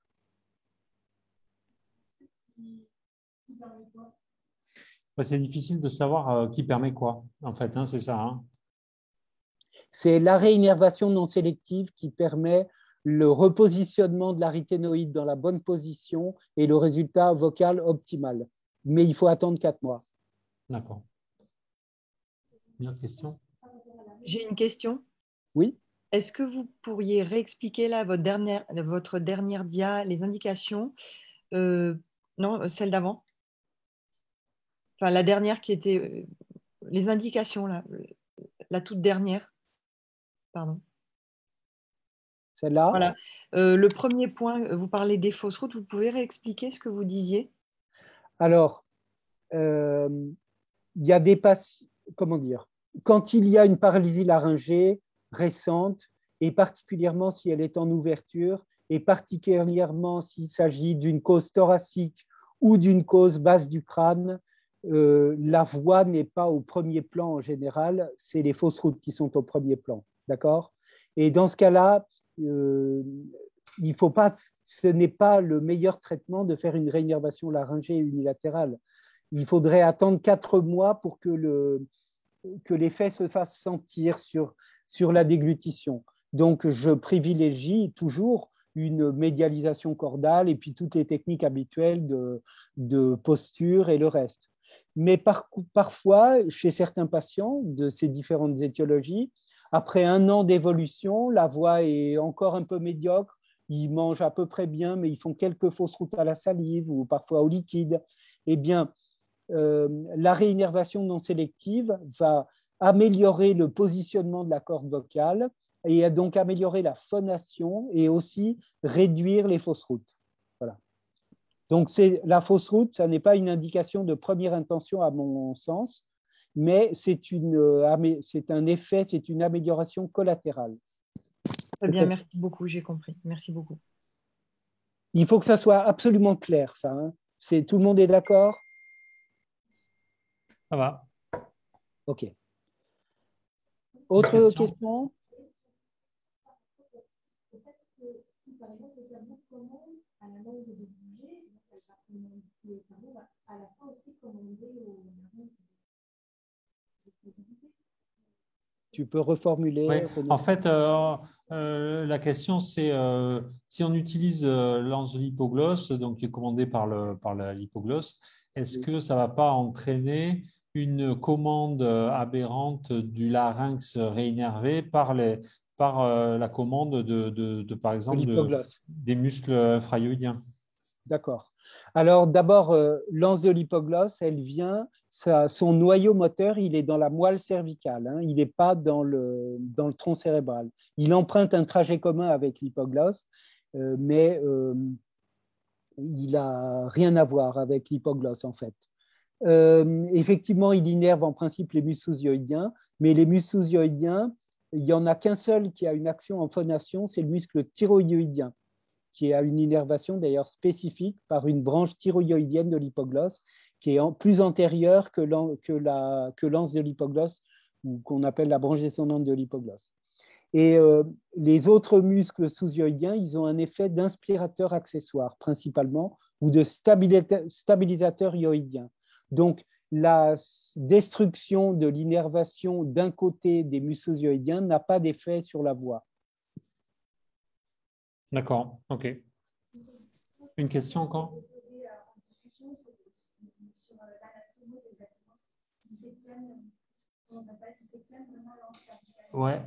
C'est difficile de savoir qui permet quoi, en fait, hein, c'est ça. Hein. C'est la réinnervation non sélective qui permet le repositionnement de la rythénoïde dans la bonne position et le résultat vocal optimal. Mais il faut attendre 4 mois. D'accord. Une autre question? J'ai une question. Oui. Est-ce que vous pourriez réexpliquer là votre dernière dia, les indications? Non, celle d'avant. Enfin, la dernière qui était... les indications, là, la toute dernière. Pardon. Celle-là. Voilà. Le premier point, vous parlez des fausses routes. Vous pouvez réexpliquer ce que vous disiez? Alors, il y a des patients, comment dire, quand il y a une paralysie laryngée récente, et particulièrement si elle est en ouverture, et particulièrement s'il s'agit d'une cause thoracique ou d'une cause basse du crâne, la voix n'est pas au premier plan en général, c'est les fausses routes qui sont au premier plan. D'accord? Et dans ce cas-là, il faut pas, ce n'est pas le meilleur traitement de faire une réinnervation laryngée unilatérale. Il faudrait attendre 4 mois pour que l'effet se fasse sentir sur la déglutition. Donc, je privilégie toujours une médialisation cordale et puis toutes les techniques habituelles de posture et le reste. Mais parfois, chez certains patients de ces différentes étiologies, après 1 an d'évolution, la voix est encore un peu médiocre, ils mangent à peu près bien, mais ils font quelques fausses routes à la salive ou parfois au liquide. Eh bien, la réinnervation non sélective va améliorer le positionnement de la corde vocale et donc améliorer la phonation et aussi réduire les fausses routes. Voilà. Donc, la fausse route, ça n'est pas une indication de première intention à mon sens, mais c'est un effet, c'est une amélioration collatérale. Très bien, merci beaucoup, j'ai compris. Merci beaucoup. Il faut que ça soit absolument clair, ça. Hein. Tout le monde est d'accord? Ça va. OK. Autre question? Par exemple, le cerveau commande à la langue de bouger, le cerveau va à la fois aussi commander au nerveux. Tu peux reformuler. Oui. En fait, la question, c'est si on utilise l'anse de l'hypoglosse, donc qui est commandé par l'hypoglosse, est-ce que ça ne va pas entraîner une commande aberrante du larynx réinnervé par la commande par exemple, des muscles infrayoïdiens? D'accord. Alors d'abord, l'anse de l'hypoglosse, elle vient, son noyau moteur, il est dans la moelle cervicale, hein, il n'est pas dans le tronc cérébral. Il emprunte un trajet commun avec l'hypoglosse, mais il n'a rien à voir avec l'hypoglosse en fait. Effectivement, il innerve en principe les muscles sous-hyoïdiens, mais les muscles sous-hyoïdiens, il n'y en a qu'un seul qui a une action en phonation, c'est le muscle thyroïdien, qui a une innervation d'ailleurs spécifique par une branche thyroïdienne de l'hypoglosse, qui est plus antérieure que l'anse de l'hypoglosse, ou qu'on appelle la branche descendante de l'hypoglosse. Et les autres muscles sous-hyoïdiens, ils ont un effet d'inspirateur accessoire principalement, ou de stabilisateur hyoïdien. Donc, la destruction de l'innervation d'un côté des muscles sous-hyoïdiens n'a pas d'effet sur la voix. D'accord, ok. Une question encore? Ouais.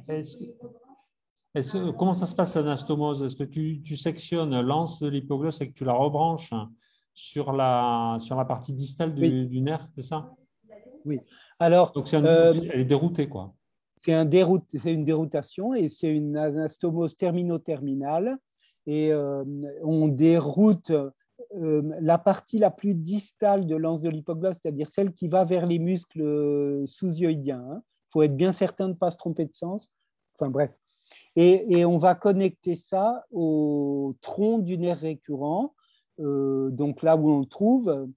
Comment ça se passe l'anastomose? Est-ce que tu sectionnes l'anse de l'hypoglosse et que tu la rebranches sur la partie distale du nerf, c'est ça? Oui. Alors, donc elle est déroutée, quoi. C'est une déroutation et c'est une anastomose termino-terminale. Et on déroute la partie la plus distale de l'anse de l'hypoglosse, c'est-à-dire celle qui va vers les muscles sous-hyoïdiens. Il faut être bien certain de ne pas se tromper de sens. Enfin bref. Et on va connecter ça au tronc du nerf récurrent, donc là où on le trouve.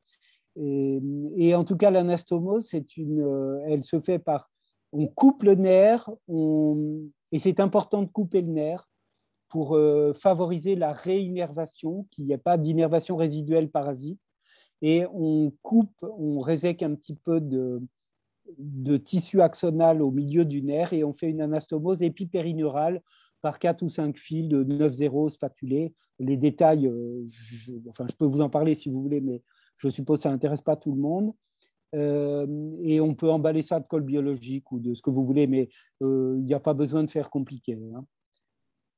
Et en tout cas, l'anastomose, elle se fait par... On coupe le nerf, et c'est important de couper le nerf pour favoriser la réinnervation, qu'il n'y ait pas d'innervation résiduelle parasite. Et on résèque un petit peu de tissu axonal au milieu du nerf et on fait une anastomose épipérineurale par 4 ou 5 fils de 9-0 spatulés. Les détails, je peux vous en parler si vous voulez, mais je suppose que ça n'intéresse pas tout le monde. Et on peut emballer ça de colle biologique ou de ce que vous voulez, mais il n'y a pas besoin de faire compliqué. Hein.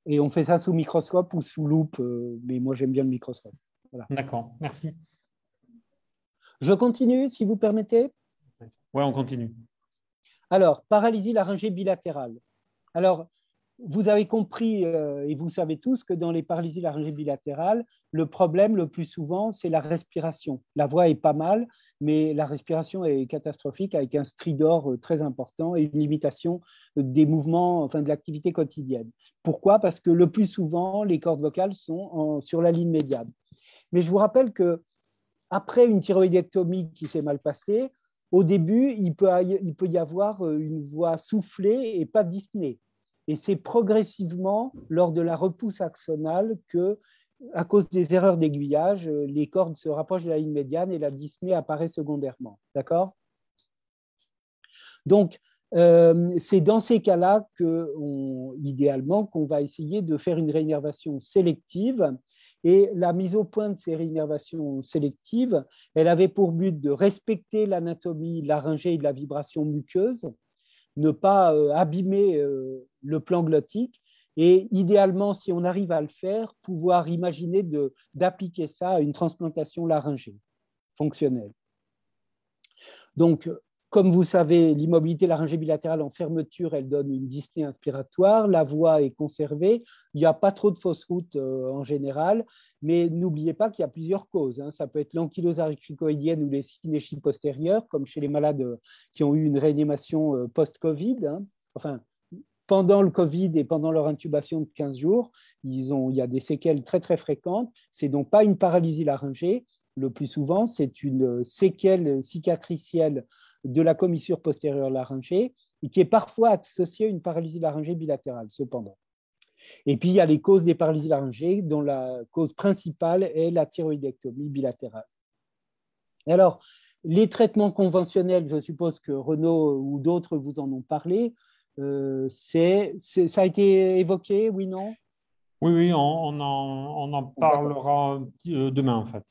Et on fait ça sous microscope ou sous loupe, mais moi j'aime bien le microscope. Voilà. D'accord, merci. Je continue, si vous permettez. Oui, on continue. Alors, paralysie laryngée bilatérale. Alors, vous avez compris et vous savez tous que dans les paralysies laryngées bilatérales, le problème le plus souvent, c'est la respiration. La voix est pas mal, mais la respiration est catastrophique avec un stridor très important et une limitation des mouvements, enfin de l'activité quotidienne. Pourquoi? Parce que le plus souvent, les cordes vocales sont sur la ligne médiane. Mais je vous rappelle que après une thyroïdectomie qui s'est mal passée, au début, il peut y avoir une voix soufflée et pas dyspnée. Et c'est progressivement, lors de la repousse axonale, que, à cause des erreurs d'aiguillage, les cordes se rapprochent de la ligne médiane et la dyspnée apparaît secondairement. D'accord? Donc, c'est dans ces cas-là idéalement, qu'on va essayer de faire une réinnervation sélective. Et la mise au point de ces réinnervations sélectives, elle avait pour but de respecter l'anatomie laryngée et de la vibration muqueuse, ne pas abîmer le plan glottique et idéalement, si on arrive à le faire, pouvoir imaginer d'appliquer ça à une transplantation laryngée fonctionnelle. Donc, Comme vous savez, l'immobilité laryngée bilatérale en fermeture, elle donne une dyspnée inspiratoire. La voix est conservée. Il n'y a pas trop de fausses routes en général. Mais n'oubliez pas qu'il y a plusieurs causes. Ça peut être l'ankylose cricoïdienne ou les synéchies postérieures, comme chez les malades qui ont eu une réanimation post-Covid. Enfin, pendant le Covid et pendant leur intubation de 15 jours, il y a des séquelles très, très fréquentes. Ce n'est donc pas une paralysie laryngée. Le plus souvent, c'est une séquelle cicatricielle de la commissure postérieure laryngée et qui est parfois associée à une paralysie laryngée bilatérale, cependant. Et puis, il y a les causes des paralysies laryngées, dont la cause principale est la thyroïdectomie bilatérale. Alors, les traitements conventionnels, je suppose que Renaud ou d'autres vous en ont parlé, ça a été évoqué, oui, non? Oui, on en parlera demain, en fait.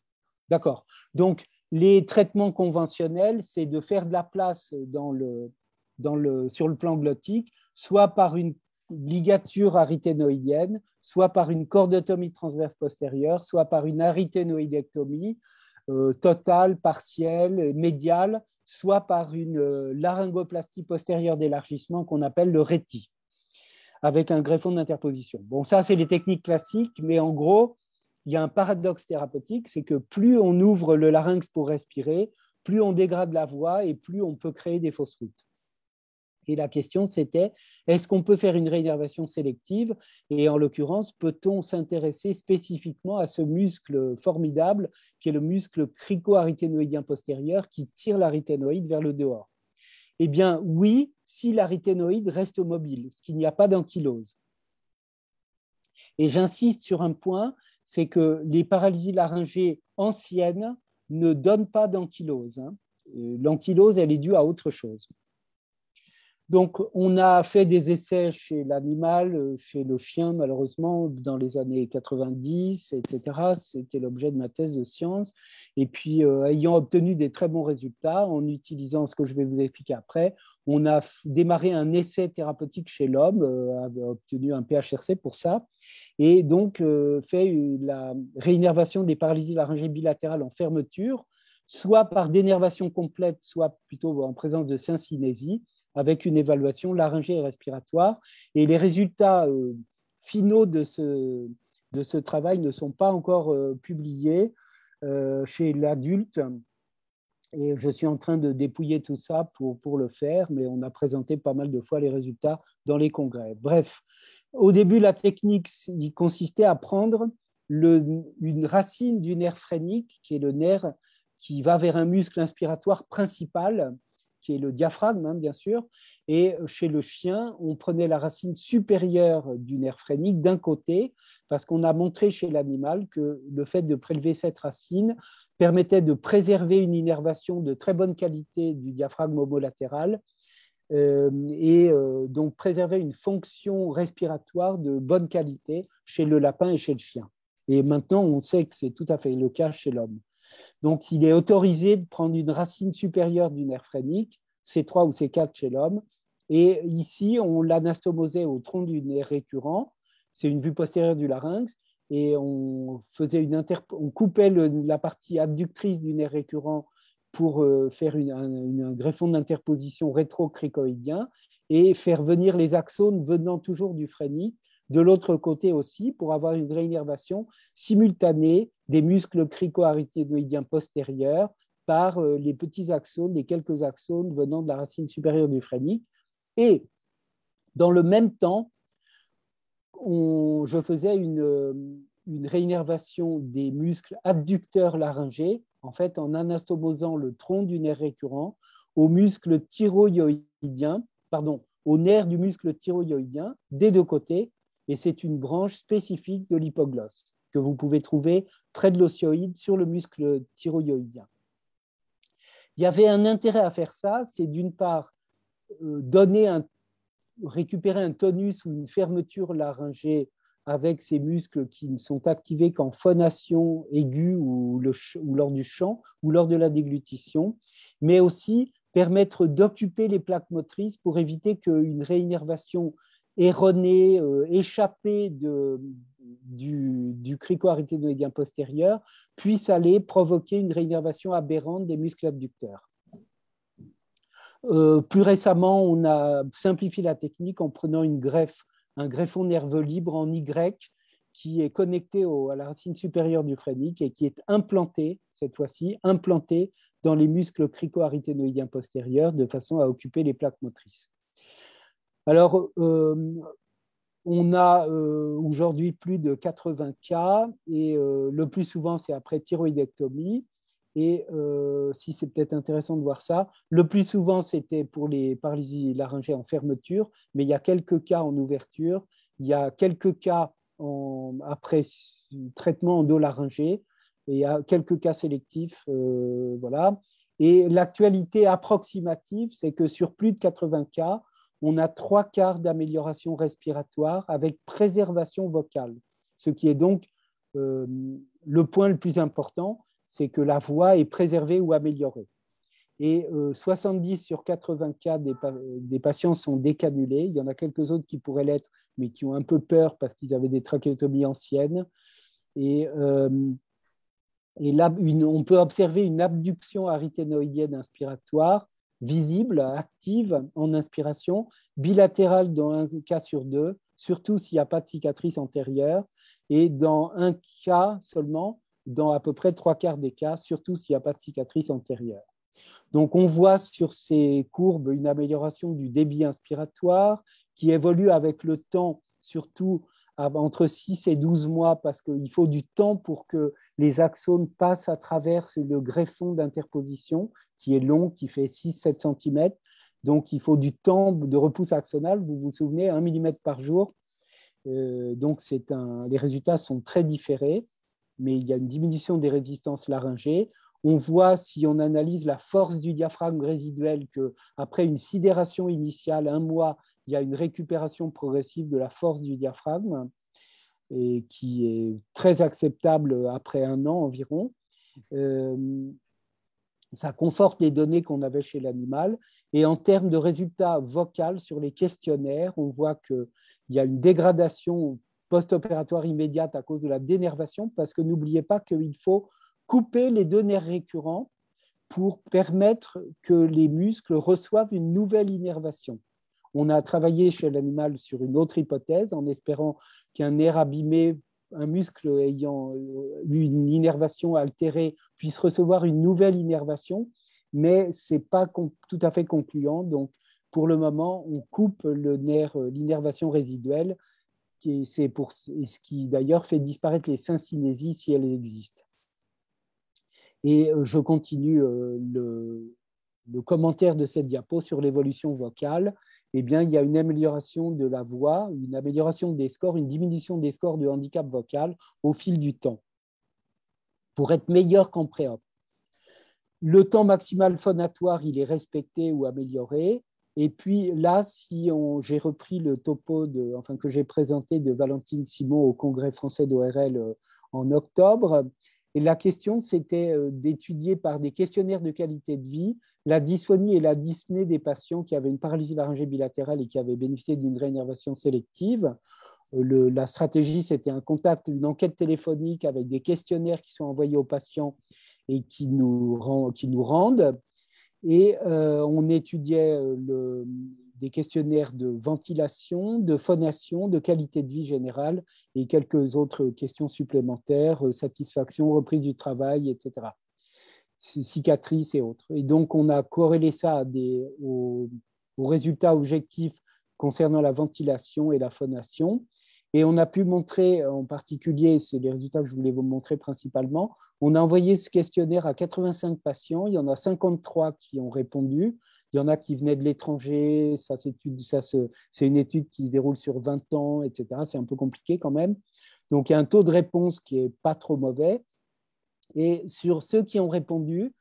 D'accord. Donc, les traitements conventionnels, c'est de faire de la place sur le plan glottique, soit par une ligature aryténoïdienne, soit par une cordotomie transverse postérieure, soit par une aryténoïdectomie totale, partielle, médiale, soit par une laryngoplastie postérieure d'élargissement qu'on appelle le RETI, avec un greffon d'interposition. Bon, ça, c'est les techniques classiques, mais en gros, il y a un paradoxe thérapeutique, c'est que plus on ouvre le larynx pour respirer, plus on dégrade la voix et plus on peut créer des fausses routes. Et la question, c'était, est-ce qu'on peut faire une réinnervation sélective? Et en l'occurrence, peut-on s'intéresser spécifiquement à ce muscle formidable qui est le muscle crico-aryténoïdien postérieur qui tire l'aryténoïde vers le dehors? Eh bien, oui, si l'aryténoïde reste mobile, ce qu'il n'y a pas d'ankylose. Et j'insiste sur un point, c'est que les paralysies laryngées anciennes ne donnent pas d'ankylose. L'ankylose, elle est due à autre chose. Donc, on a fait des essais chez l'animal, chez le chien, malheureusement, dans les années 90, etc. C'était l'objet de ma thèse de science. Et puis, ayant obtenu des très bons résultats, en utilisant ce que je vais vous expliquer après, on a démarré un essai thérapeutique chez l'homme, a obtenu un PHRC pour ça, et donc fait la réinnervation des paralysies laryngées bilatérales en fermeture, soit par dénervation complète, soit plutôt en présence de syncinésie, avec une évaluation laryngée et respiratoire. Et les résultats finaux de ce travail ne sont pas encore publiés chez l'adulte. Et je suis en train de dépouiller tout ça pour le faire, mais on a présenté pas mal de fois les résultats dans les congrès. Bref, au début, la technique consistait à prendre une racine du nerf phrénique, qui est le nerf qui va vers un muscle inspiratoire principal, qui est le diaphragme, bien sûr. Et chez le chien, on prenait la racine supérieure du nerf phrénique d'un côté, parce qu'on a montré chez l'animal que le fait de prélever cette racine permettait de préserver une innervation de très bonne qualité du diaphragme homolatéral et donc préserver une fonction respiratoire de bonne qualité chez le lapin et chez le chien. Et maintenant, on sait que c'est tout à fait le cas chez l'homme. Donc, il est autorisé de prendre une racine supérieure du nerf phrénique, C3 ou C4 chez l'homme, et ici, on l'anastomosait au tronc du nerf récurrent, c'est une vue postérieure du larynx, et on coupait la partie abductrice du nerf récurrent pour faire un greffon d'interposition rétrocricoïdien et faire venir les axones venant toujours du phrénique de l'autre côté aussi pour avoir une réinnervation simultanée des muscles crico-aryténoïdiens postérieurs par les petits axones, les quelques axones venant de la racine supérieure du phrénique. Et dans le même temps, je faisais une réinnervation des muscles adducteurs laryngés, en fait en anastomosant le tronc du nerf récurrent au muscle thyroïdien, au nerf du muscle thyroïdien des deux côtés, et c'est une branche spécifique de l'hypoglosse que vous pouvez trouver près de l'osioïde sur le muscle thyroïdien. Il y avait un intérêt à faire ça, c'est d'une part récupérer un tonus ou une fermeture laryngée avec ces muscles qui ne sont activés qu'en phonation aiguë ou lors du chant ou lors de la déglutition, mais aussi permettre d'occuper les plaques motrices pour éviter qu'une réinnervation erronée, échappée du crico-aryténoïdien postérieur puisse aller provoquer une réinnervation aberrante des muscles abducteurs. Plus récemment, on a simplifié la technique en prenant un greffon nerveux libre en Y qui est connecté à la racine supérieure du phrénique et qui est implanté, cette fois-ci, implanté dans les muscles crico-aryténoïdiens postérieurs de façon à occuper les plaques motrices. Alors, on a aujourd'hui plus de 80 cas et le plus souvent, c'est après thyroïdectomie. Et si c'est peut-être intéressant de voir ça, le plus souvent, c'était pour les paralysies laryngées en fermeture, mais il y a quelques cas en ouverture, il y a quelques cas après traitement endolaryngé, et il y a quelques cas sélectifs. Voilà. Et l'actualité approximative, c'est que sur plus de 80 cas, on a 3/4 d'amélioration respiratoire avec préservation vocale, ce qui est donc le point le plus important, c'est que la voix est préservée ou améliorée. Et 70 sur 80 cas des patients sont décanulés. Il y en a quelques autres qui pourraient l'être, mais qui ont un peu peur parce qu'ils avaient des trachéotomies anciennes. Et là, on peut observer une abduction aryténoïdienne inspiratoire visible, active en inspiration, bilatérale dans un cas sur deux, surtout s'il n'y a pas de cicatrice antérieure, et dans un cas seulement, dans à peu près 3/4 des cas, surtout s'il n'y a pas de cicatrice antérieure. Donc, on voit sur ces courbes une amélioration du débit inspiratoire qui évolue avec le temps, surtout entre 6 et 12 mois, parce qu'il faut du temps pour que les axones passent à travers le greffon d'interposition, qui est long, qui fait 6-7 cm. Donc, il faut du temps de repousse axonale, vous vous souvenez, 1 mm par jour. Donc, les résultats sont très différés, mais il y a une diminution des résistances laryngées. On voit, si on analyse la force du diaphragme résiduel, qu'après une sidération initiale, 1 mois, il y a une récupération progressive de la force du diaphragme, et qui est très acceptable après 1 an environ. Ça conforte les données qu'on avait chez l'animal. Et en termes de résultats vocaux sur les questionnaires, on voit qu'il y a une dégradation post-opératoire immédiate à cause de la dénervation, parce que n'oubliez pas qu'il faut couper les 2 nerfs récurrents pour permettre que les muscles reçoivent une nouvelle innervation. On a travaillé chez l'animal sur une autre hypothèse en espérant qu'un nerf abîmé, un muscle ayant eu une innervation altérée puisse recevoir une nouvelle innervation, mais ce n'est pas tout à fait concluant. Donc, pour le moment, on coupe l'innervation résiduelle, ce qui d'ailleurs fait disparaître les syncinésies si elles existent. Et je continue le commentaire de cette diapo sur l'évolution vocale. Eh bien, il y a une amélioration de la voix, une amélioration des scores, une diminution des scores de handicap vocal au fil du temps, pour être meilleur qu'en pré-op. Le temps maximal phonatoire, il est respecté ou amélioré. Et puis là, j'ai repris le topo que j'ai présenté de Valentine Simon au Congrès français d'ORL en octobre. Et la question, c'était d'étudier par des questionnaires de qualité de vie la dysphonie et la dyspnée des patients qui avaient une paralysie laryngée bilatérale et qui avaient bénéficié d'une réinnervation sélective. La stratégie, c'était une enquête téléphonique avec des questionnaires qui sont envoyés aux patients et qui nous rendent. Et on étudiait des questionnaires de ventilation, de phonation, de qualité de vie générale et quelques autres questions supplémentaires, satisfaction, reprise du travail, etc. Cicatrices et autres. Et donc, on a corrélé ça aux résultats objectifs concernant la ventilation et la phonation. Et on a pu montrer, en particulier, c'est les résultats que je voulais vous montrer principalement, on a envoyé ce questionnaire à 85 patients, il y en a 53 qui ont répondu, il y en a qui venaient de l'étranger, c'est une étude qui se déroule sur 20 ans, etc. C'est un peu compliqué quand même. Donc, il y a un taux de réponse qui n'est pas trop mauvais. Et sur ceux qui ont répondu,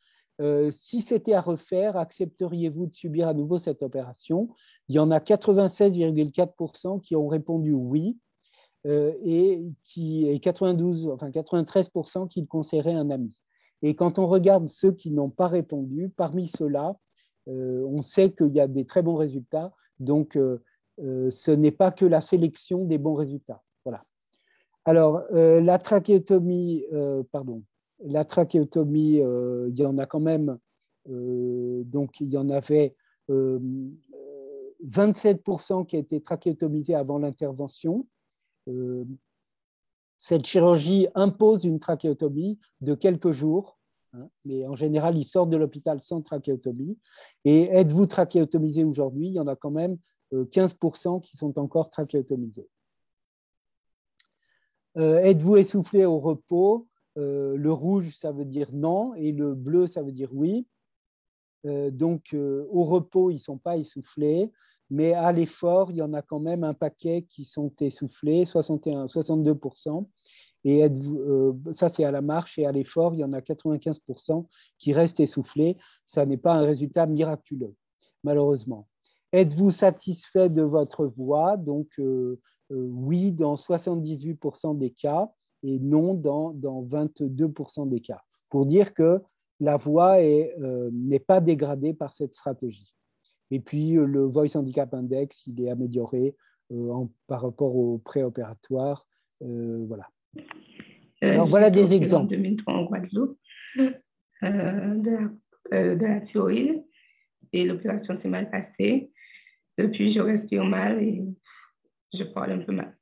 si c'était à refaire, accepteriez-vous de subir à nouveau cette opération? Il y en a 96,4% qui ont répondu oui, et 93% qui le conseilleraient un ami. Et quand on regarde ceux qui n'ont pas répondu, parmi ceux-là, on sait qu'il y a des très bons résultats. Donc, ce n'est pas que la sélection des bons résultats. Voilà. Alors, la trachéotomie, il y en a quand même, donc il y en avait 27% qui a été trachéotomisé avant l'intervention. Cette chirurgie impose une trachéotomie de quelques jours, hein, mais en général, ils sortent de l'hôpital sans trachéotomie. Et êtes-vous trachéotomisé aujourd'hui? Il y en a quand même 15% qui sont encore trachéotomisés. Êtes-vous essoufflé au repos? Le rouge, ça veut dire non, et le bleu, ça veut dire oui. Donc, au repos, ils ne sont pas essoufflés, mais à l'effort, il y en a quand même un paquet qui sont essoufflés, 62%. Et ça, c'est à la marche, et à l'effort, il y en a 95% qui restent essoufflés. Ça n'est pas un résultat miraculeux, malheureusement. Êtes-vous satisfait de votre voix? Donc, oui, dans 78% des cas, et non dans 22% des cas. Pour dire que la voix n'est pas dégradée par cette stratégie. Et puis, le Voice Handicap Index, il est amélioré par rapport au préopératoire. Voilà. Alors, voilà des exemples. En 2003 en Guadeloupe, de la thyroïde, et l'opération s'est mal passée. Depuis, je respire mal et je parle un peu mal.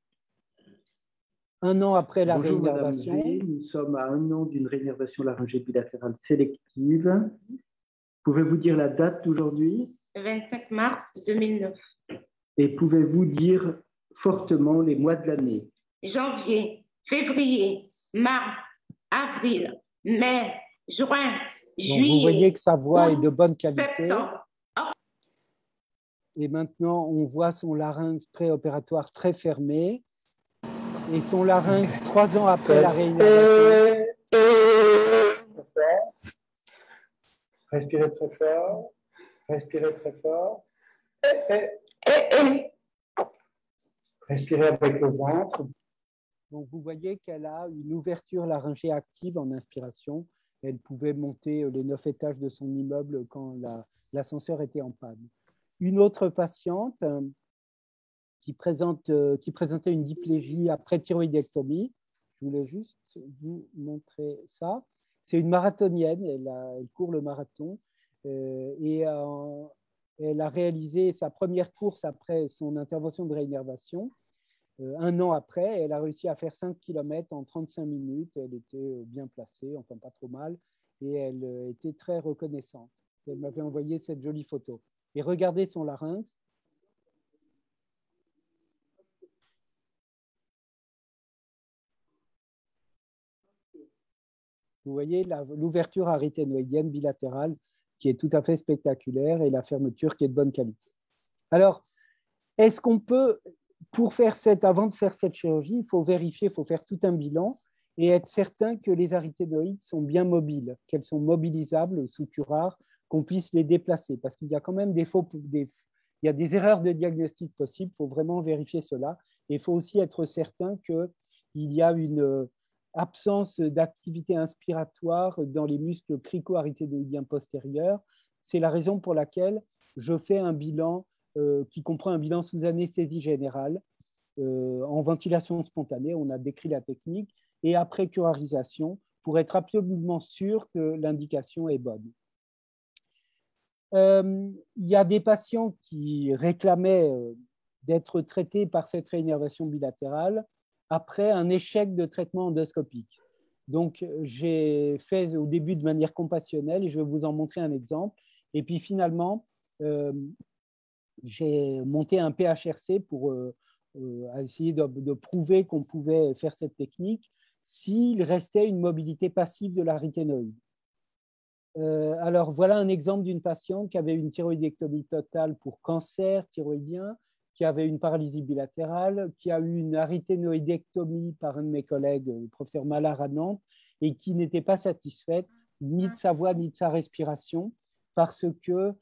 Un an après la Bonjour, réinnervation. Madame G. Nous sommes à un an d'une réinnervation laryngée bilatérale sélective. Pouvez-vous dire la date d'aujourd'hui? 25 mars 2009. Et pouvez-vous dire fortement les mois de l'année? Janvier, février, mars, avril, mai, juin, juillet. Vous voyez que sa voix est de bonne qualité. Septembre. Et maintenant, on voit son larynx préopératoire très fermé. Et son larynx 3 ans après la réinnervation. Respirez très fort. Respirez très fort. Respirez avec le ventre. Donc, vous voyez qu'elle a une ouverture laryngée active en inspiration. Elle pouvait monter les 9 étages de son immeuble quand l'ascenseur était en panne. Une autre patiente qui présentait une dysplasie après thyroïdectomie. Je voulais juste vous montrer ça. C'est une marathonienne, elle court le marathon et elle a réalisé sa première course après son intervention de réinnervation. Un an après, elle a réussi à faire 5 km en 35 minutes. Elle était bien placée, enfin pas trop mal, et elle était très reconnaissante. Elle m'avait envoyé cette jolie photo. Et regardez son larynx. Vous voyez l'ouverture aryténoïdienne bilatérale qui est tout à fait spectaculaire et la fermeture qui est de bonne qualité. Alors, est-ce qu'on peut, avant de faire cette chirurgie, il faut vérifier, il faut faire tout un bilan et être certain que les aryténoïdes sont bien mobiles, qu'elles sont mobilisables sous cure, qu'on puisse les déplacer, parce qu'il y a quand même il y a des erreurs de diagnostic possibles, il faut vraiment vérifier cela. Et il faut aussi être certain qu'il y a une absence d'activité inspiratoire dans les muscles crico-aryténoïdiens postérieurs. C'est la raison pour laquelle je fais un bilan qui comprend un bilan sous anesthésie générale, en ventilation spontanée, on a décrit la technique, et après curarisation, pour être absolument sûr que l'indication est bonne. Il y a des patients qui réclamaient d'être traités par cette réinnervation bilatérale après un échec de traitement endoscopique. Donc, j'ai fait au début de manière compassionnelle et je vais vous en montrer un exemple. Et puis finalement, j'ai monté un PHRC pour essayer de prouver qu'on pouvait faire cette technique s'il restait une mobilité passive de l'aryténoïde. Alors, voilà un exemple d'une patiente qui avait une thyroïdectomie totale pour cancer thyroïdien, qui avait une paralysie bilatérale, qui a eu une aryténoïdectomie par un de mes collègues, le professeur Mallard à Nantes, et qui n'était pas satisfaite ni de sa voix ni de sa respiration, parce que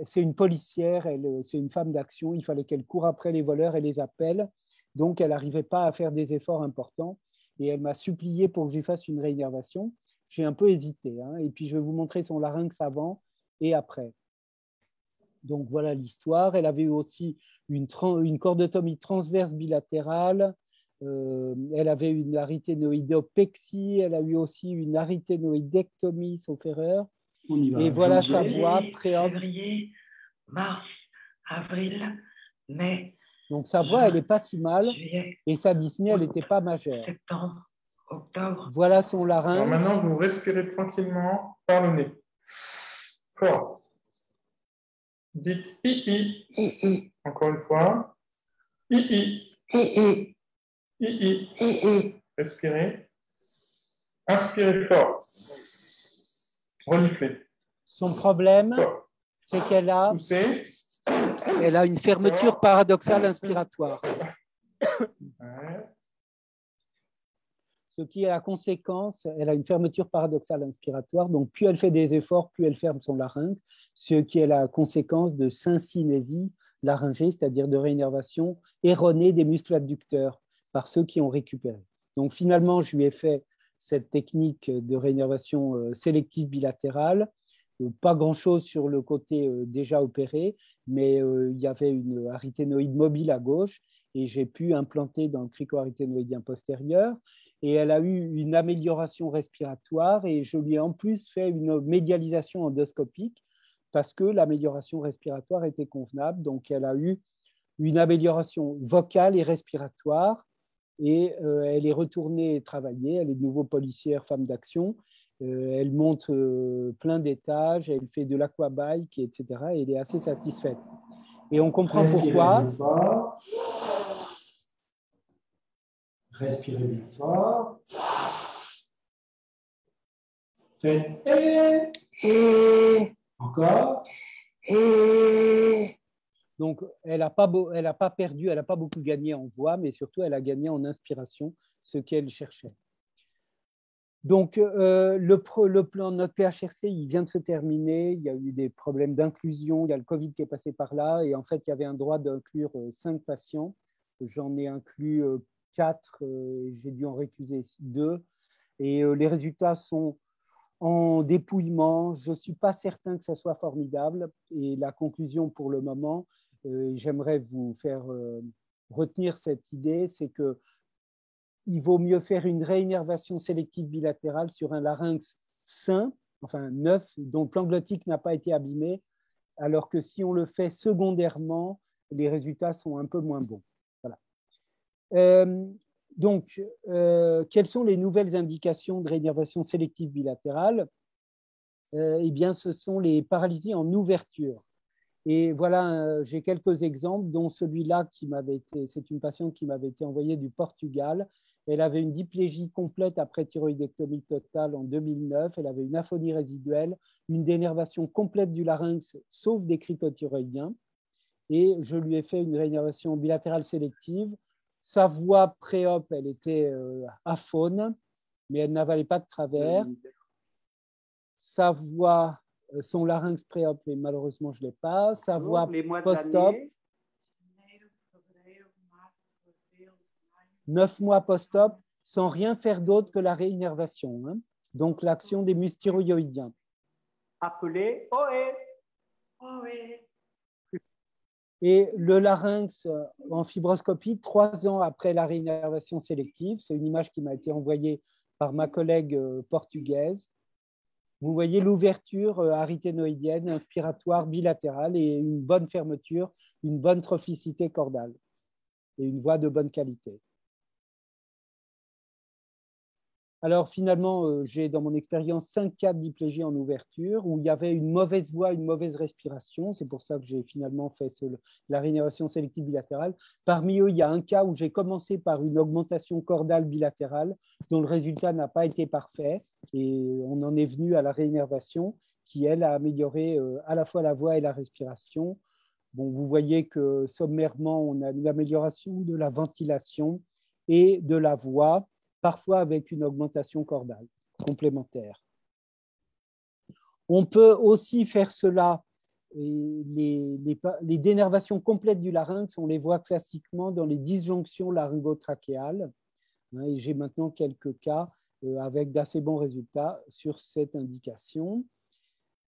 c'est une policière, c'est une femme d'action, il fallait qu'elle court après les voleurs et les appelle, donc elle n'arrivait pas à faire des efforts importants, et elle m'a supplié pour que je lui fasse une réinnervation. J'ai un peu hésité, hein, et puis je vais vous montrer son larynx avant et après. Donc voilà l'histoire. Elle avait eu aussi une cordotomie transverse bilatérale. Elle avait une aryténoïdopexie. Elle a eu aussi une aryténoïdectomie, sauf erreur. Et voilà sa voix préop. Février, mars, avril, mai. Donc sa voix, elle n'est pas si mal. Juillet, et sa dyspnée, elle n'était pas majeure. septembre, octobre. Voilà son larynx. Alors maintenant, vous respirez tranquillement par le nez. Fort. Dites i. Encore une fois. I. Respirez. Inspirez fort. Reniflez. Son problème, c'est qu'elle a, une fermeture paradoxale inspiratoire. Ouais. Ce qui est la conséquence, elle a une fermeture paradoxale inspiratoire, donc plus elle fait des efforts, plus elle ferme son larynx, ce qui est la conséquence de syncinésie laryngée, c'est-à-dire de réinnervation erronée des muscles adducteurs par ceux qui ont récupéré. Donc finalement, je lui ai fait cette technique de réinnervation sélective bilatérale, pas grand-chose sur le côté déjà opéré, mais il y avait une arythénoïde mobile à gauche et j'ai pu implanter dans le crico-arythénoïdien postérieur. Et elle a eu une amélioration respiratoire et je lui ai en plus fait une médialisation endoscopique parce que l'amélioration respiratoire était convenable. Donc, elle a eu une amélioration vocale et respiratoire et elle est retournée travailler. Elle est de nouveau policière, femme d'action. Elle monte plein d'étages, elle fait de l'aquabike, etc. Et elle est assez satisfaite. Et on comprend pourquoi. Respirez bien fort. Faites encore. Donc, elle n'a pas perdu, elle n'a pas beaucoup gagné en voix, mais surtout, elle a gagné en inspiration, ce qu'elle cherchait. Donc, le plan de notre PHRC, il vient de se terminer. Il y a eu des problèmes d'inclusion. Il y a le Covid qui est passé par là. Et en fait, il y avait un droit d'inclure 5 patients. J'en ai inclus 4. J'ai dû en récuser 2. Et les résultats sont en dépouillement. Je ne suis pas certain que ça soit formidable. Et la conclusion pour le moment, j'aimerais vous faire retenir cette idée, c'est que il vaut mieux faire une réinnervation sélective bilatérale sur un larynx sain, enfin neuf, dont le plan glottique n'a pas été abîmé, alors que si on le fait secondairement, les résultats sont un peu moins bons. Voilà. Donc, quelles sont les nouvelles indications de réinnervation sélective bilatérale? Eh bien, ce sont les paralysies en ouverture. Et voilà, j'ai quelques exemples, dont celui-là c'est une patiente qui m'avait été envoyée du Portugal. Elle avait une diplégie complète après thyroïdectomie totale en 2009. Elle avait une aphonie résiduelle, une dénervation complète du larynx, sauf des critothyroïdiens. Et je lui ai fait une réinnervation bilatérale sélective. Sa voix pré-op, elle était aphone, mais elle n'avalait pas de travers. Sa voix, son larynx pré-op, mais malheureusement, je ne l'ai pas. Sa voix post-op, 9 mois post-op, sans rien faire d'autre que la réinnervation. Hein. Donc, l'action des muscles thyroïdiens. Appelé OE. Et le larynx en fibroscopie, 3 ans après la réinnervation sélective. C'est une image qui m'a été envoyée par ma collègue portugaise. Vous voyez l'ouverture arythénoïdienne, inspiratoire, bilatérale et une bonne fermeture, une bonne trophicité cordale et une voix de bonne qualité. Alors finalement, j'ai dans mon expérience 5 cas de diplégie en ouverture où il y avait une mauvaise voix, une mauvaise respiration. C'est pour ça que j'ai finalement fait la réinnervation sélective bilatérale. Parmi eux, il y a un cas où j'ai commencé par une augmentation cordale bilatérale dont le résultat n'a pas été parfait et on en est venu à la réinnervation qui, elle, a amélioré à la fois la voix et la respiration. Bon, vous voyez que sommairement, on a une amélioration de la ventilation et de la voix, parfois avec une augmentation cordale complémentaire. On peut aussi faire cela, les dénervations complètes du larynx, on les voit classiquement dans les disjonctions laryngotrachéales. Et j'ai maintenant quelques cas avec d'assez bons résultats sur cette indication.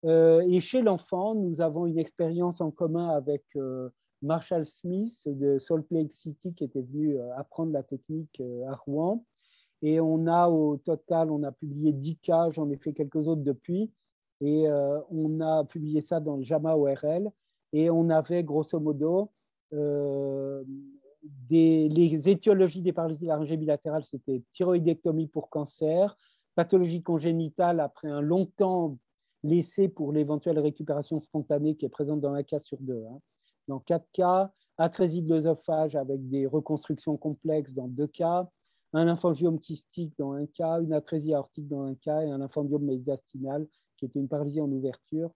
Et chez l'enfant, nous avons une expérience en commun avec Marshall Smith de Salt Lake City qui était venu apprendre la technique à Rouen. Et on a au total, on a publié 10 cas, j'en ai fait quelques autres depuis, et on a publié ça dans le JAMA ORL. et on avait grosso modo les étiologies des paralysies laryngées bilatérales, c'était thyroïdectomie pour cancer, pathologie congénitale après un long temps laissé pour l'éventuelle récupération spontanée qui est présente dans un cas sur deux. Hein. Dans 4 cas, atrésie de l'œsophage avec des reconstructions complexes dans 2 cas, un lymphangiome kystique dans 1 cas, une atrésie aortique dans 1 cas et un lymphangiome médiastinal qui était une paralysie en ouverture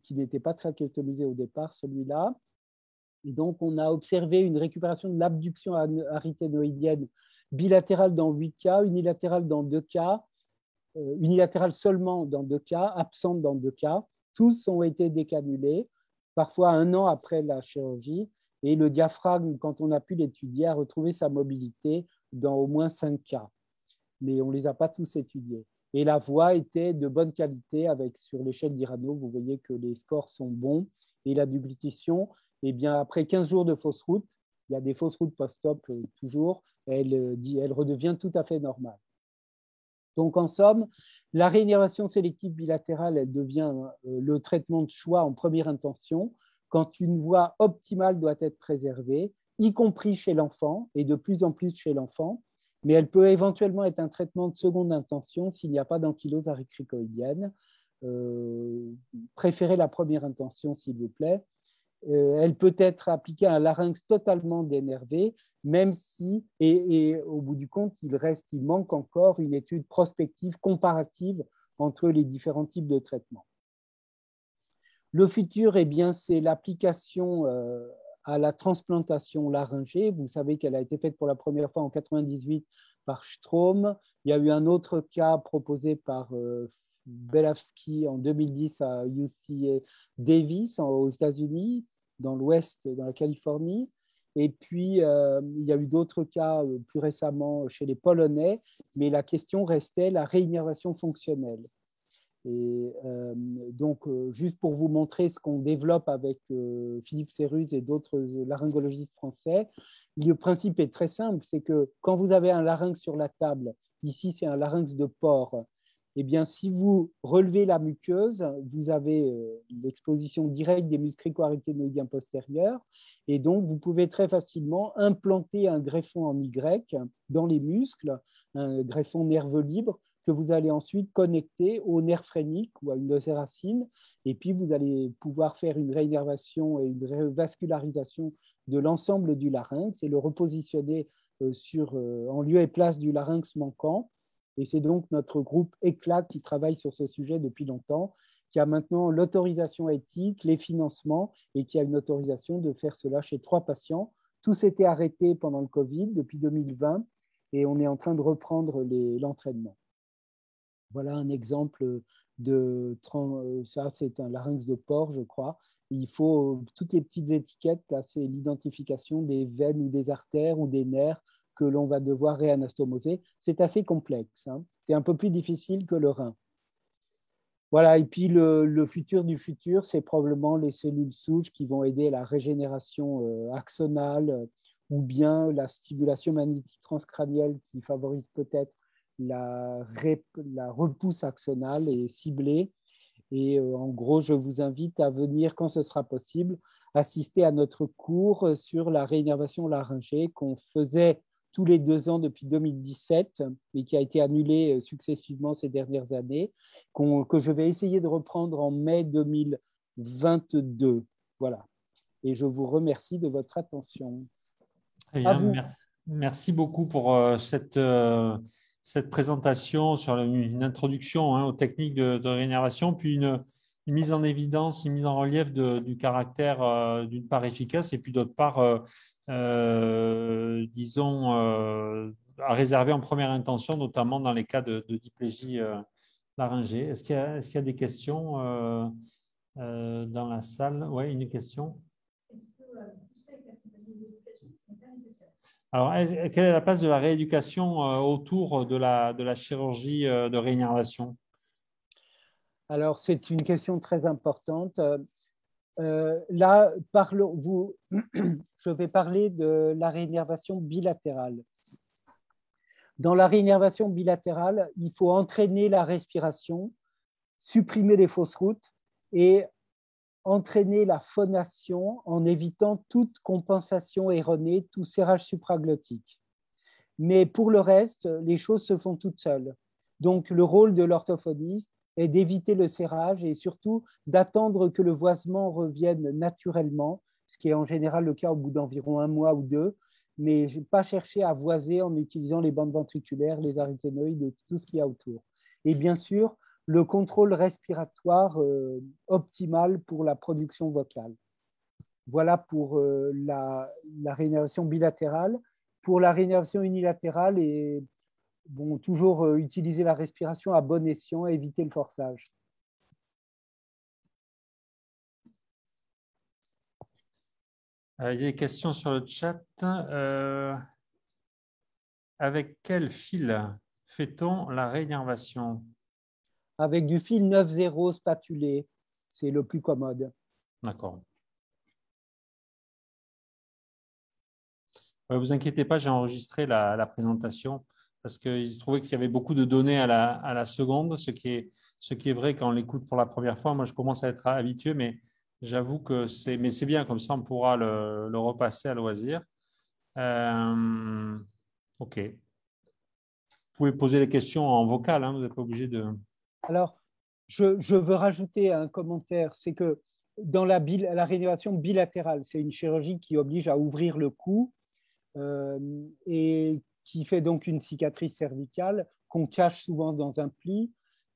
qui n'était pas trachéotomisée au départ, celui-là. Et donc, on a observé une récupération de l'abduction arythénoïdienne bilatérale dans 8 cas, unilatérale dans 2 cas, unilatérale seulement dans 2 cas, absente dans 2 cas. Tous ont été décanulés, parfois 1 an après la chirurgie. Et le diaphragme, quand on a pu l'étudier, a retrouvé sa mobilité dans au moins 5 cas. Mais on ne les a pas tous étudiés. Et la voix était de bonne qualité, avec sur l'échelle d'Irano, vous voyez que les scores sont bons. Et la déglutition, eh bien, après 15 jours de fausse route, il y a des fausses routes post-op toujours, elle redevient tout à fait normale. Donc, en somme, la réinnervation sélective bilatérale, elle devient le traitement de choix en première intention quand une voie optimale doit être préservée, y compris chez l'enfant et de plus en plus chez l'enfant, mais elle peut éventuellement être un traitement de seconde intention s'il n'y a pas d'ankylose arycricoïdienne. Préférez la première intention, s'il vous plaît. Elle peut être appliquée à un larynx totalement dénervé, même si, et au bout du compte, il manque encore une étude prospective comparative entre les différents types de traitements. Le futur, eh bien, c'est l'application à la transplantation laryngée. Vous savez qu'elle a été faite pour la première fois en 1998 par Strom. Il y a eu un autre cas proposé par Belavsky en 2010 à UC Davis aux États-Unis, dans l'Ouest, dans la Californie. Et puis, il y a eu d'autres cas plus récemment chez les Polonais, mais la question restait la réinnervation fonctionnelle. Et donc, juste pour vous montrer ce qu'on développe avec Philippe Cérus et d'autres laryngologistes français, le principe est très simple, c'est que quand vous avez un larynx sur la table, ici c'est un larynx de porc, eh bien, si vous relevez la muqueuse, vous avez l'exposition directe des muscles crico-arythénoïdiens postérieurs, et donc vous pouvez très facilement implanter un greffon en Y dans les muscles, un greffon nerveux libre, que vous allez ensuite connecter au nerf phrénique ou à une de ses racines, et puis vous allez pouvoir faire une réinnervation et une revascularisation de l'ensemble du larynx et le repositionner en lieu et place du larynx manquant. Et c'est donc notre groupe ECLAT qui travaille sur ce sujet depuis longtemps, qui a maintenant l'autorisation éthique, les financements, et qui a une autorisation de faire cela chez 3 patients. Tout s'était arrêté pendant le Covid depuis 2020, et on est en train de reprendre l'entraînement. Voilà un exemple ça c'est un larynx de porc, je crois. Il faut toutes les petites étiquettes, là c'est l'identification des veines ou des artères ou des nerfs que l'on va devoir réanastomoser. C'est assez complexe, hein. C'est un peu plus difficile que le rein. Voilà, et puis le futur du futur, c'est probablement les cellules souches qui vont aider à la régénération axonale ou bien la stimulation magnétique transcrânienne qui favorise peut-être la repousse axonale et ciblée. Et en gros, je vous invite à venir, quand ce sera possible, assister à notre cours sur la réinnervation laryngée qu'on faisait tous les 2 ans depuis 2017 et qui a été annulé successivement ces dernières années, que je vais essayer de reprendre en mai 2022. Voilà. Et je vous remercie de votre attention. Très bien, merci beaucoup pour cette présentation sur une introduction aux techniques de réinnervation, puis une mise en évidence, une mise en relief du caractère d'une part efficace et puis d'autre part, disons, à réserver en première intention, notamment dans les cas de diplégie laryngée. Est-ce qu'il y a des questions dans la salle? Oui, une question. Alors, quelle est la place de la rééducation autour de la chirurgie de réinnervation? Alors, c'est une question très importante. Là, je vais parler de la réinnervation bilatérale. Dans la réinnervation bilatérale, il faut entraîner la respiration, supprimer les fausses routes et entraîner la phonation en évitant toute compensation erronée, tout serrage supraglottique. Mais pour le reste, les choses se font toutes seules. Donc, le rôle de l'orthophoniste est d'éviter le serrage et surtout d'attendre que le voisement revienne naturellement, ce qui est en général le cas au bout d'environ 1 mois ou 2, mais je n'ai pas cherché à voiser en utilisant les bandes ventriculaires, les arythénoïdes et tout ce qu'il y a autour. Et bien sûr, le contrôle respiratoire optimal pour la production vocale. Voilà pour la réinnervation bilatérale. Pour la réinnervation unilatérale, et bon, toujours utiliser la respiration à bon escient et éviter le forçage. Il y a des questions sur le chat. Avec quel fil fait-on la réinnervation? Avec du fil 9-0 spatulé, c'est le plus commode. D'accord. Ne vous inquiétez pas, j'ai enregistré la présentation parce que je trouvais qu'il y avait beaucoup de données à la seconde, ce qui est vrai quand on l'écoute pour la première fois. Moi, je commence à être habitué, mais j'avoue que c'est bien, comme ça on pourra le repasser à loisir. OK. Vous pouvez poser les questions en vocal, hein, vous n'êtes pas obligé de… Alors, je veux rajouter un commentaire, c'est que dans la réinnervation bilatérale, c'est une chirurgie qui oblige à ouvrir le cou et qui fait donc une cicatrice cervicale qu'on cache souvent dans un pli.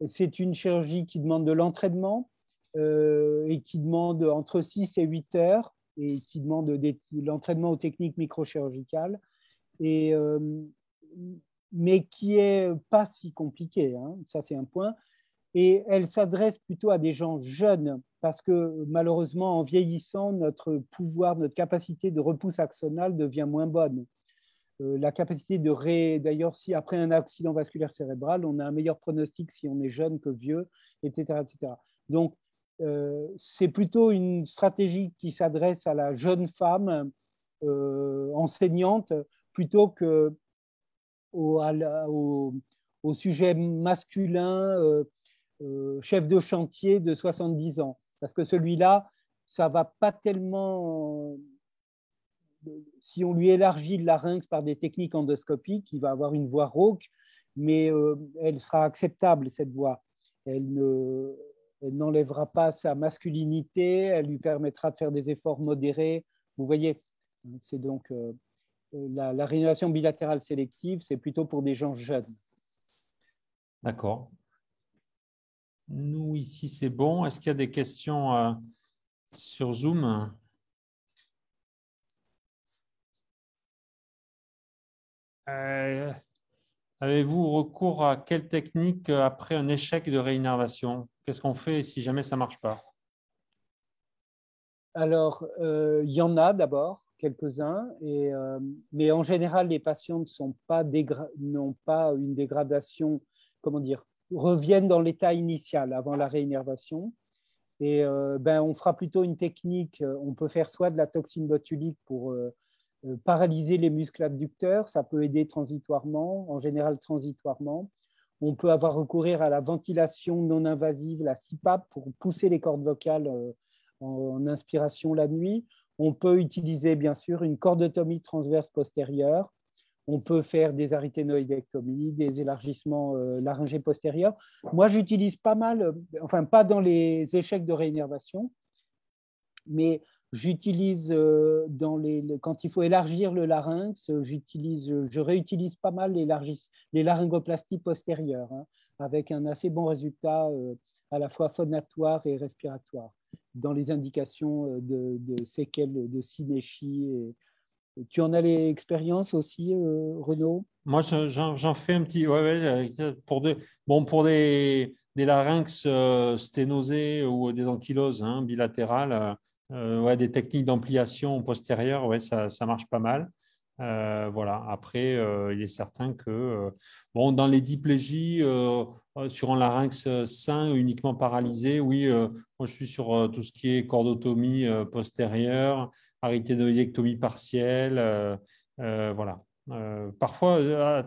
C'est une chirurgie qui demande de l'entraînement et qui demande entre 6 et 8 heures et qui demande l'entraînement aux techniques microchirurgicales, mais qui n'est pas si compliquée, hein, ça c'est un point. Et elle s'adresse plutôt à des gens jeunes parce que malheureusement, en vieillissant, notre pouvoir, notre capacité de repousse axonale devient moins bonne. La capacité d'ailleurs, si après un accident vasculaire cérébral, on a un meilleur pronostic si on est jeune que vieux, etc. etc. Donc, c'est plutôt une stratégie qui s'adresse à la jeune femme enseignante plutôt qu'au sujet masculin chef de chantier de 70 ans. Parce que celui-là, ça ne va pas tellement… Si on lui élargit le larynx par des techniques endoscopiques, il va avoir une voix rauque, mais elle sera acceptable, cette voix. Elle n'enlèvera pas sa masculinité, elle lui permettra de faire des efforts modérés. Vous voyez, c'est donc la réinnervation bilatérale sélective, c'est plutôt pour des gens jeunes. D'accord. Nous, ici, c'est bon. Est-ce qu'il y a des questions sur Zoom? Avez-vous recours à quelle technique après un échec de réinnervation? Qu'est-ce qu'on fait si jamais ça ne marche pas? Alors, il y en a d'abord, quelques-uns, mais en général, les patients n'ont pas une dégradation, comment dire, reviennent dans l'état initial avant la réinnervation. Et on fera plutôt une technique, on peut faire soit de la toxine botulique pour paralyser les muscles abducteurs, ça peut aider transitoirement, en général transitoirement. On peut avoir recours à la ventilation non invasive, la CPAP, pour pousser les cordes vocales en inspiration la nuit. On peut utiliser bien sûr une cordotomie transverse postérieure. On peut faire des arythénoïdectomies, des élargissements laryngés postérieurs. Moi, j'utilise pas mal, enfin pas dans les échecs de réinnervation, mais j'utilise quand il faut élargir le larynx, je réutilise pas mal les laryngoplasties postérieures, hein, avec un assez bon résultat à la fois phonatoire et respiratoire, dans les indications de séquelles de synéchie. Tu en as l'expérience aussi, Renaud? Moi, j'en fais un petit… pour des larynx sténosés ou des ankyloses bilatérales, des techniques d'ampliation postérieure, ça marche pas mal. Voilà. Après, il est certain que dans les diplégies, sur un larynx sain uniquement paralysé, oui, moi je suis sur tout ce qui est cordotomie postérieure, arythénoïdectomie partielle, voilà. Parfois,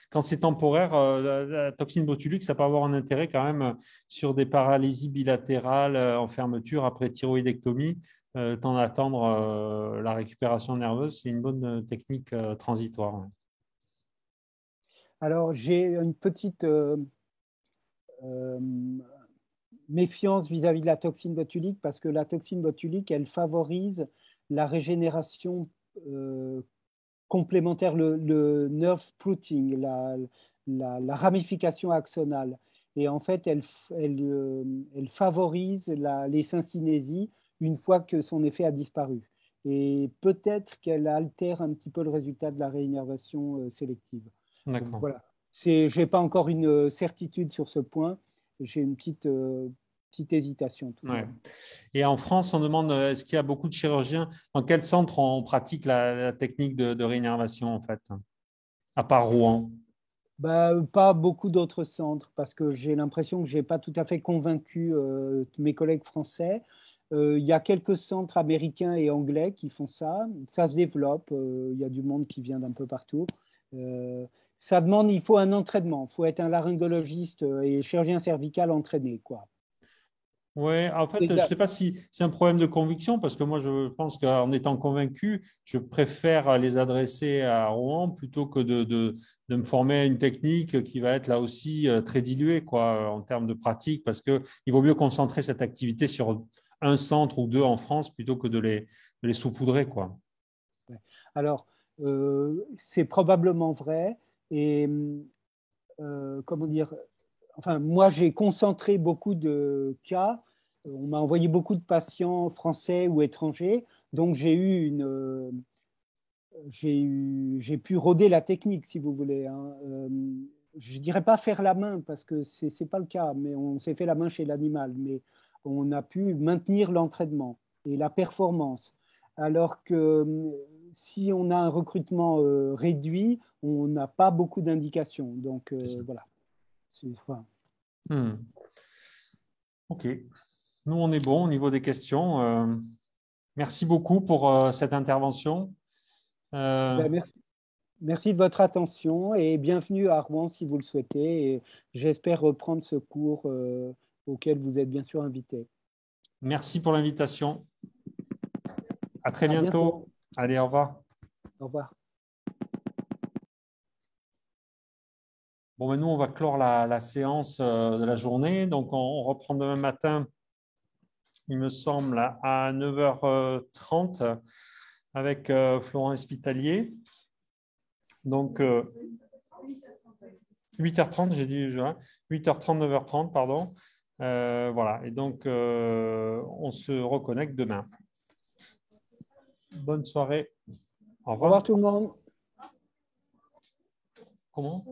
quand c'est temporaire, la toxine botulique, ça peut avoir un intérêt quand même sur des paralysies bilatérales en fermeture après thyroïdectomie. Le temps d'attendre la récupération nerveuse, c'est une bonne technique transitoire. Alors, j'ai une petite méfiance vis-à-vis de la toxine botulique parce que la toxine botulique, elle favorise la régénération complémentaire, le nerve splitting, la ramification axonale. Et en fait, elle favorise les syncinésies une fois que son effet a disparu. Et peut-être qu'elle altère un petit peu le résultat de la réinnervation sélective. D'accord. Voilà. Je n'ai pas encore une certitude sur ce point. J'ai une petite hésitation. Tout de même. Et en France, on demande est-ce qu'il y a beaucoup de chirurgiens? Dans quel centre on pratique la technique de réinnervation, en fait, à part Rouen? Pas beaucoup d'autres centres, parce que j'ai l'impression que je n'ai pas tout à fait convaincu mes collègues français. Il y a quelques centres américains et anglais qui font ça. Ça se développe. Il y a du monde qui vient d'un peu partout. Ça demande, il faut un entraînement. Il faut être un laryngologiste et chirurgien cervical entraîné, quoi. Oui, en fait, je ne sais pas si c'est un problème de conviction, parce que moi, je pense qu'en étant convaincu, je préfère les adresser à Rouen plutôt que de me former à une technique qui va être là aussi très diluée, quoi, en termes de pratique, parce qu'il vaut mieux concentrer cette activité sur un centre ou deux en France plutôt que de les saupoudrer, quoi. Alors, c'est probablement vrai. Et comment dire, enfin, moi, j'ai concentré beaucoup de cas. On m'a envoyé beaucoup de patients français ou étrangers. Donc, j'ai pu rôder la technique, si vous voulez. Hein. Je ne dirais pas faire la main, parce que ce n'est pas le cas, mais on s'est fait la main chez l'animal. Mais on a pu maintenir l'entraînement et la performance. Alors que si on a un recrutement réduit, on n'a pas beaucoup d'indications. Donc, voilà. Enfin. OK. Nous, on est bon au niveau des questions. Merci beaucoup pour cette intervention. Merci de votre attention et bienvenue à Rouen si vous le souhaitez. Et j'espère reprendre ce cours auquel vous êtes bien sûr invité. Merci pour l'invitation. À très bientôt. Allez, au revoir. Au revoir. Bon, ben nous, on va clore la séance de la journée. Donc, on reprend demain matin, il me semble, à 9h30 avec Florent Espitalier. Donc, 8h30, j'ai dit, 8h30, 9h30, pardon. Voilà, et donc, on se reconnecte demain. Bonne soirée. Au revoir. Au revoir tout le monde. Comment ?